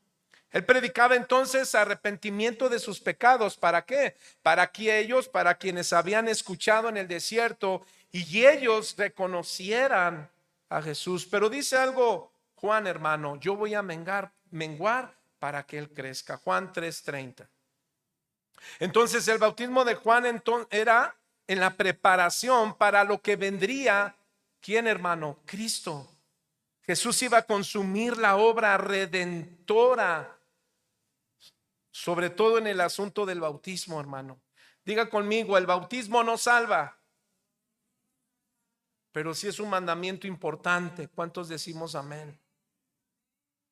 S1: Él predicaba entonces arrepentimiento de sus pecados. ¿Para qué? Para que ellos, para quienes habían escuchado en el desierto, y ellos reconocieran a Jesús. Pero dice algo Juan, hermano, yo voy a menguar para que Él crezca. Juan 3:30. Entonces el bautismo de Juan era en la preparación para lo que vendría. ¿Quién, hermano? Cristo. Jesús iba a consumir la obra redentora, sobre todo en el asunto del bautismo, hermano. Diga conmigo, el bautismo no salva, pero sí es un mandamiento importante. ¿Cuántos decimos amén?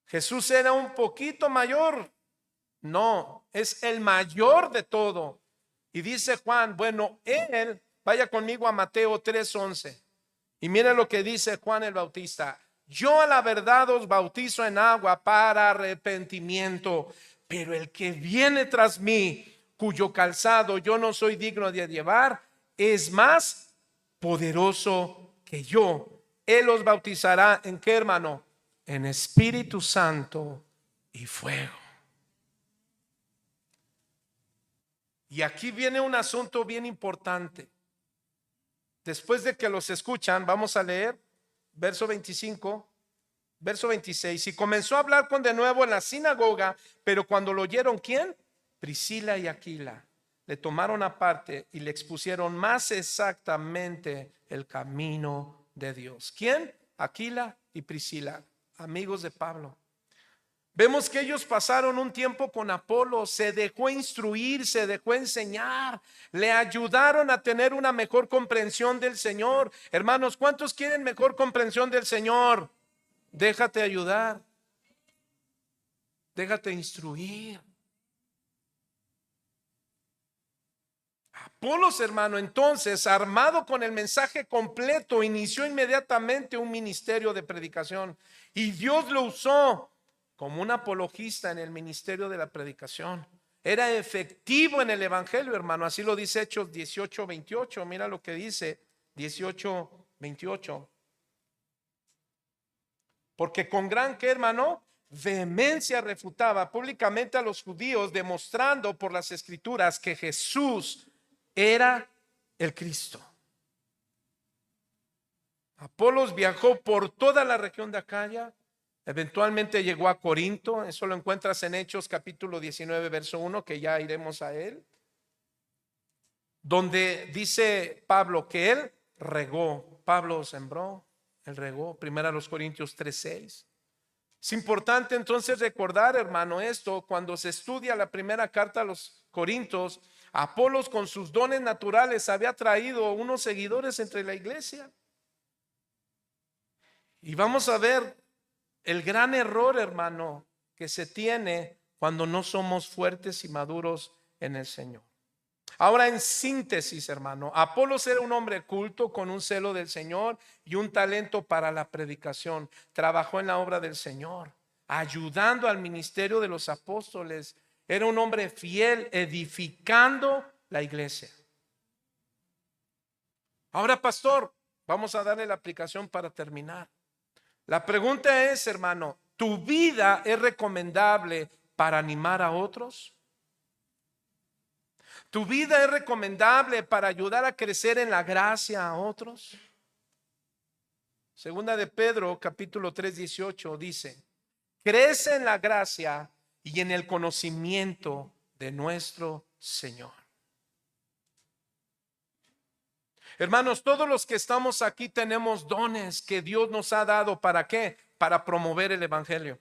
S1: Jesús era un poquito mayor. No, es el mayor de todo. Y dice Juan, bueno, él, vaya conmigo a Mateo 3:11. Y mire lo que dice Juan el Bautista. Yo a la verdad os bautizo en agua para arrepentimiento, pero el que viene tras mí, cuyo calzado yo no soy digno de llevar, es más poderoso que yo. Él os bautizará ¿en qué, hermano? En Espíritu Santo y fuego. Y aquí viene un asunto bien importante. Después de que los escuchan, vamos a leer verso 25, verso 26. Y comenzó a hablar con de nuevo en la sinagoga, pero cuando lo oyeron, ¿quién? Priscila y Aquila, le tomaron aparte y le expusieron más exactamente el camino de Dios. ¿Quién? Aquila y Priscila, amigos de Pablo. Vemos que ellos pasaron un tiempo con Apolo, se dejó instruir, se dejó enseñar, le ayudaron a tener una mejor comprensión del Señor. Hermanos, ¿cuántos quieren mejor comprensión del Señor? Déjate ayudar, déjate instruir. Apolos, hermano, entonces, armado con el mensaje completo, inició inmediatamente un ministerio de predicación, y Dios lo usó como un apologista en el ministerio de la predicación. Era efectivo en el evangelio, hermano. Así lo dice Hechos 18:28. Mira lo que dice 18:28. Porque con gran, ¿qué, hermano? Vehemencia refutaba públicamente a los judíos, demostrando por las escrituras que Jesús era el Cristo. Apolos viajó por toda la región de Acaya. Eventualmente llegó a Corinto. Eso lo encuentras en Hechos capítulo 19 verso 1, que ya iremos a él. donde dice Pablo que él regó. Pablo sembró, él regó. Primera a los Corintios 3:6. Es importante entonces recordar, hermano, esto cuando se estudia la primera carta a los Corintios. Apolos, con sus dones naturales, había traído unos seguidores entre la iglesia. Y vamos a ver el gran error, hermano, que se tiene cuando no somos fuertes y maduros en el Señor. Ahora, en síntesis, hermano, Apolos era un hombre culto con un celo del Señor y un talento para la predicación. Trabajó en la obra del Señor, ayudando al ministerio de los apóstoles. Era un hombre fiel, edificando la iglesia. Ahora, pastor, vamos a darle la aplicación para terminar. La pregunta es, hermano, ¿tu vida es recomendable para animar a otros? ¿Tu vida es recomendable para ayudar a crecer en la gracia a otros? Segunda de Pedro, capítulo 3:18 dice: crece en la gracia y en el conocimiento de nuestro Señor. Hermanos, todos los que estamos aquí tenemos dones que Dios nos ha dado. ¿Para qué? Para promover el evangelio.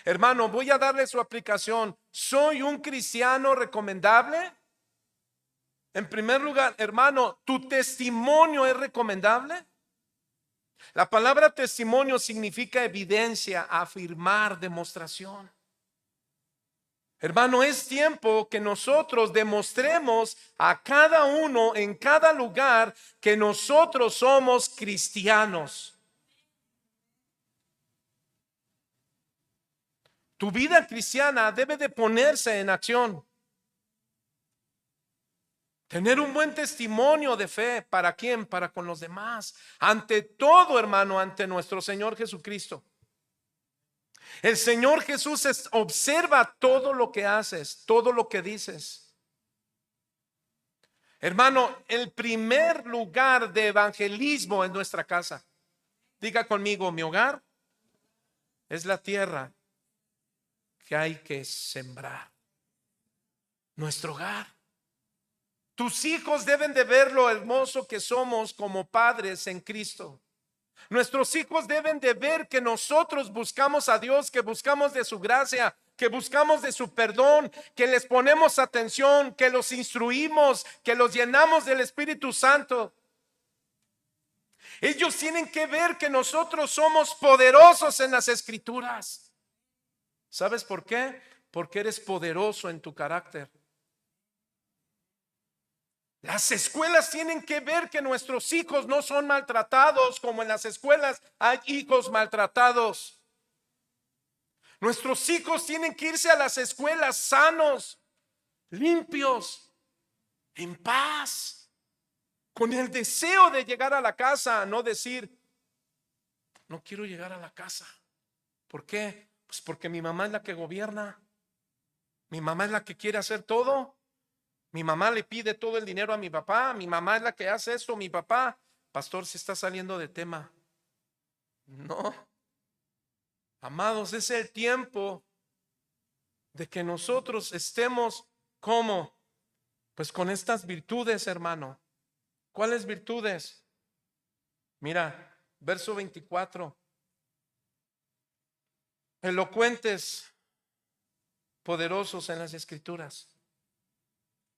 S1: Hermano, voy a darle su aplicación. ¿Soy un cristiano recomendable? En primer lugar, hermano, ¿tu testimonio es recomendable? La palabra testimonio significa evidencia, afirmar, demostración. Hermano, es tiempo que nosotros demostremos a cada uno en cada lugar que nosotros somos cristianos. Tu vida cristiana debe de ponerse en acción. Tener un buen testimonio de fe. ¿Para quién? Para con los demás. Ante todo, hermano, ante nuestro Señor Jesucristo. El Señor Jesús observa todo lo que haces, todo lo que dices. Hermano, el primer lugar de evangelismo es nuestra casa. Diga conmigo, mi hogar es la tierra que hay que sembrar. Nuestro hogar. Tus hijos deben de ver lo hermoso que somos como padres en Cristo. Nuestros hijos deben de ver que nosotros buscamos a Dios, que buscamos de su gracia, que buscamos de su perdón, que les ponemos atención, que los instruimos, que los llenamos del Espíritu Santo. Ellos tienen que ver que nosotros somos poderosos en las Escrituras. ¿Sabes por qué? Porque eres poderoso en tu carácter. Las escuelas tienen que ver que nuestros hijos no son maltratados, como en las escuelas hay hijos maltratados. Nuestros hijos tienen que irse a las escuelas sanos, limpios, en paz, con el deseo de llegar a la casa, no decir, no quiero llegar a la casa. ¿Por qué? Pues porque mi mamá es la que gobierna, mi mamá es la que quiere hacer todo. Mi mamá le pide todo el dinero a mi papá. Mi mamá es la que hace esto. Mi papá, pastor, se está saliendo de tema. No, amados, es el tiempo de que nosotros estemos como, pues con estas virtudes, hermano. ¿Cuáles virtudes? Mira, verso 24. Elocuentes, poderosos en las Escrituras.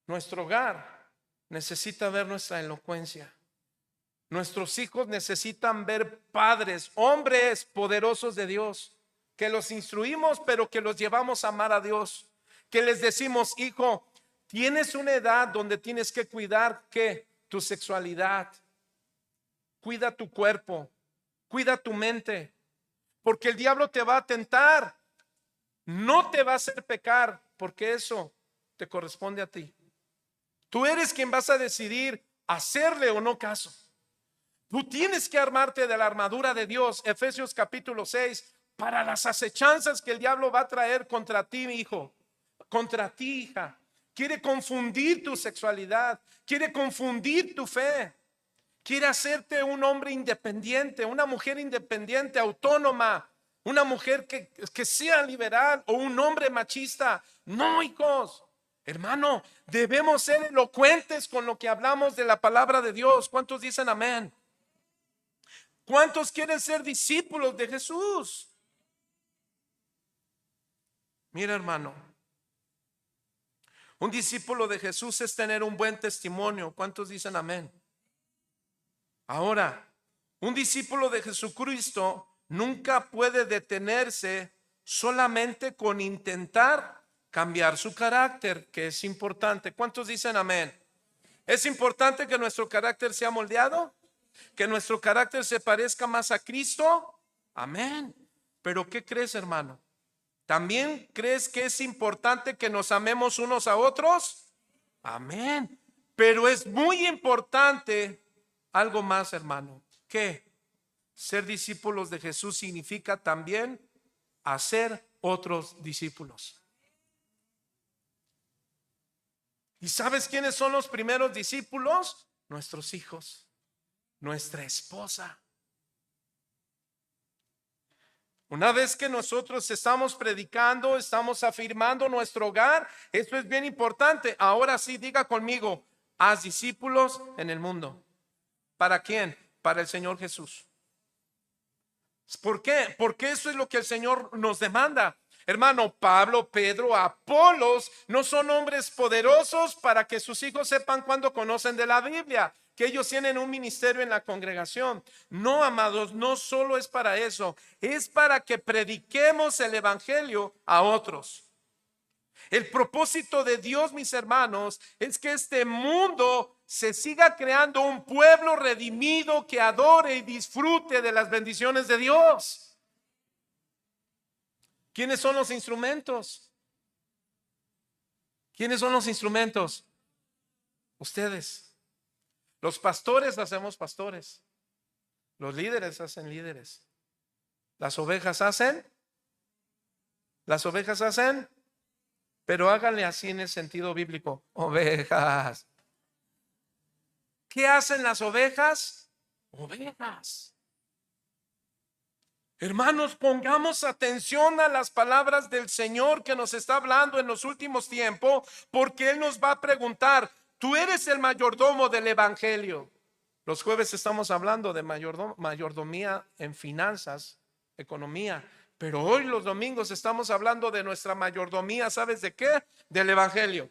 S1: Nuestro hogar necesita ver nuestra elocuencia. Nuestros hijos necesitan ver padres, hombres poderosos de Dios, que los instruimos, pero que los llevamos a amar a Dios. Que les decimos, hijo, tienes una edad donde tienes que cuidar ¿qué? Tu sexualidad. Cuida tu cuerpo, cuida tu mente, porque el diablo te va a tentar. No te va a hacer pecar, porque eso te corresponde a ti. Tú eres quien vas a decidir hacerle o no caso. Tú tienes que armarte de la armadura de Dios, Efesios capítulo 6, para las acechanzas que el diablo va a traer contra ti, mi hijo, contra ti, hija. Quiere confundir tu sexualidad, quiere confundir tu fe, quiere hacerte un hombre independiente, una mujer independiente, autónoma, una mujer que sea liberal, o un hombre machista. No, hijos. Hermano, debemos ser elocuentes con lo que hablamos de la palabra de Dios. ¿Cuántos dicen amén? ¿Cuántos quieren ser discípulos de Jesús? Mira, hermano, un discípulo de Jesús es tener un buen testimonio. ¿Cuántos dicen amén? Ahora, un discípulo de Jesucristo nunca puede detenerse solamente con intentar cambiar su carácter, que es importante. ¿Cuántos dicen amén? ¿Es importante que nuestro carácter sea moldeado? ¿Que nuestro carácter se parezca más a Cristo? Amén. Pero ¿qué crees, hermano? ¿También crees que es importante que nos amemos unos a otros? Amén. Pero es muy importante algo más, hermano. ¿Qué? Ser discípulos de Jesús significa también hacer otros discípulos. ¿Y sabes quiénes son los primeros discípulos? Nuestros hijos, nuestra esposa. Una vez que nosotros estamos predicando, estamos afirmando nuestro hogar, esto es bien importante. Ahora sí, diga conmigo, haz discípulos en el mundo. ¿Para quién? Para el Señor Jesús. ¿Por qué? Porque eso es lo que el Señor nos demanda. Hermano, Pablo, Pedro, Apolos no son hombres poderosos para que sus hijos sepan cuando conocen de la Biblia, que ellos tienen un ministerio en la congregación. No, amados, no solo es para eso, es para que prediquemos el evangelio a otros. El propósito de Dios, mis hermanos, es que este mundo se siga creando un pueblo redimido que adore y disfrute de las bendiciones de Dios. ¿Quiénes son los instrumentos? ¿Quiénes son los instrumentos? Ustedes. Los pastores hacemos pastores. Los líderes hacen líderes. Las ovejas hacen. Las ovejas hacen. Pero háganle así en el sentido bíblico. Ovejas. ¿Qué hacen las ovejas? Ovejas. Hermanos, pongamos atención a las palabras del Señor que nos está hablando en los últimos tiempos, porque Él nos va a preguntar, tú eres el mayordomo del evangelio. Los jueves estamos hablando de mayordomía en finanzas, economía, pero hoy los domingos estamos hablando de nuestra mayordomía, ¿sabes de qué? Del evangelio.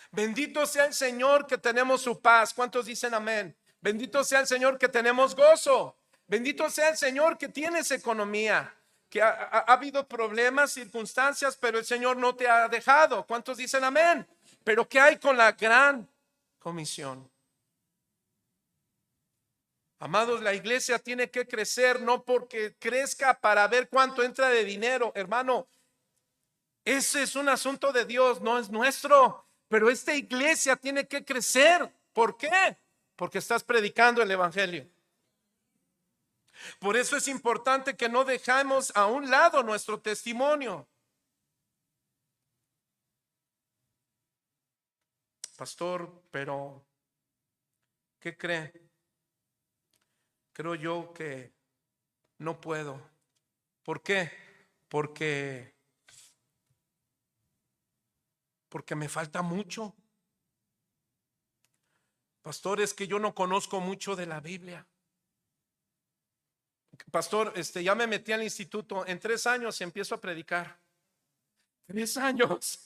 S1: Bendito sea el Señor que tenemos su paz. ¿Cuántos dicen amén? Bendito sea el Señor que tenemos gozo. Bendito sea el Señor que tienes economía, que ha habido problemas, circunstancias, pero el Señor no te ha dejado. ¿Cuántos dicen amén? Pero ¿qué hay con la gran comisión? Amados, la iglesia tiene que crecer, no porque crezca para ver cuánto entra de dinero, hermano. Ese es un asunto de Dios, no es nuestro. Pero esta iglesia tiene que crecer. ¿Por qué? Porque estás predicando el evangelio. Por eso es importante que no dejemos a un lado nuestro testimonio. Pastor, pero ¿qué cree? Creo yo que no puedo. ¿Por qué? Porque me falta mucho. Pastor, es que yo no conozco mucho de la Biblia. Pastor, ya me metí al instituto. En 3 años empiezo a predicar. 3 años.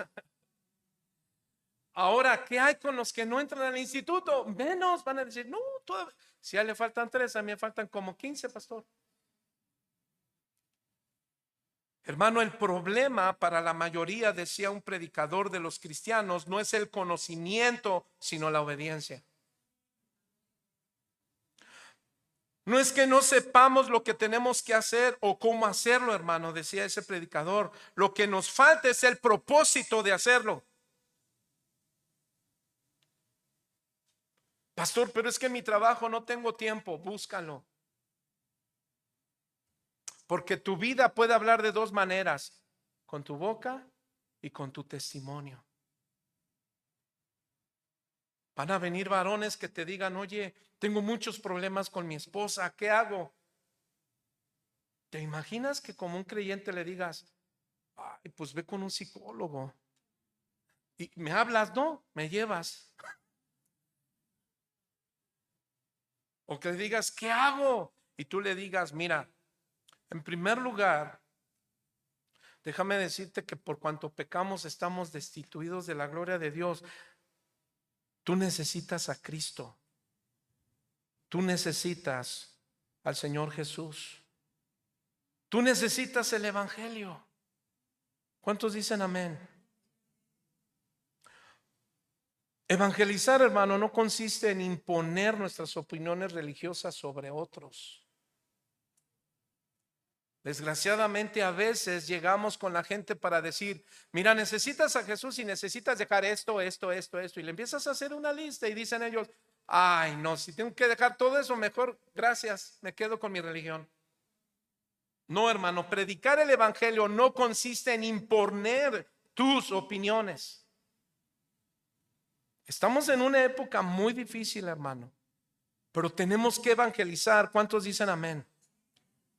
S1: Ahora, ¿qué hay con los que no entran al instituto? Menos van a decir, no, todavía. Si a él le faltan 3, a mí me faltan como 15, pastor. Hermano, el problema para la mayoría, decía un predicador de los cristianos, no es el conocimiento, sino la obediencia. No es que no sepamos lo que tenemos que hacer o cómo hacerlo, hermano, decía ese predicador. Lo que nos falta es el propósito de hacerlo. Pastor, pero es que en mi trabajo no tengo tiempo, búscalo. Porque tu vida puede hablar de 2 maneras, con tu boca y con tu testimonio. Van a venir varones que te digan, oye, tengo muchos problemas con mi esposa, ¿qué hago? ¿Te imaginas que como un creyente le digas, ay, pues ve con un psicólogo? Y me hablas, no, me llevas. O que le digas, ¿qué hago? Y tú le digas, mira, en primer lugar, déjame decirte que por cuanto pecamos estamos destituidos de la gloria de Dios. Tú necesitas a Cristo. Tú necesitas al Señor Jesús. Tú necesitas el Evangelio. ¿Cuántos dicen amén? Evangelizar, hermano, no consiste en imponer nuestras opiniones religiosas sobre otros. Desgraciadamente a veces llegamos con la gente para decir, mira, necesitas a Jesús y necesitas dejar esto, y le empiezas a hacer una lista y dicen ellos, ay no, si tengo que dejar todo eso, mejor gracias, me quedo con mi religión. No, hermano, predicar el evangelio no consiste en imponer tus opiniones. Estamos en una época muy difícil, hermano, pero tenemos que evangelizar. ¿Cuántos dicen amén?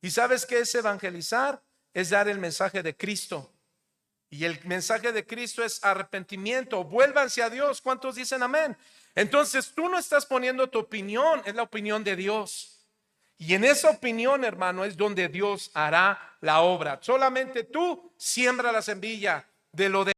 S1: ¿Y sabes qué es evangelizar? Es dar el mensaje de Cristo. Y el mensaje de Cristo es arrepentimiento. Vuélvanse a Dios. ¿Cuántos dicen amén? Entonces tú no estás poniendo tu opinión, es la opinión de Dios. Y en esa opinión, hermano, es donde Dios hará la obra. Solamente tú siembra la semilla de lo de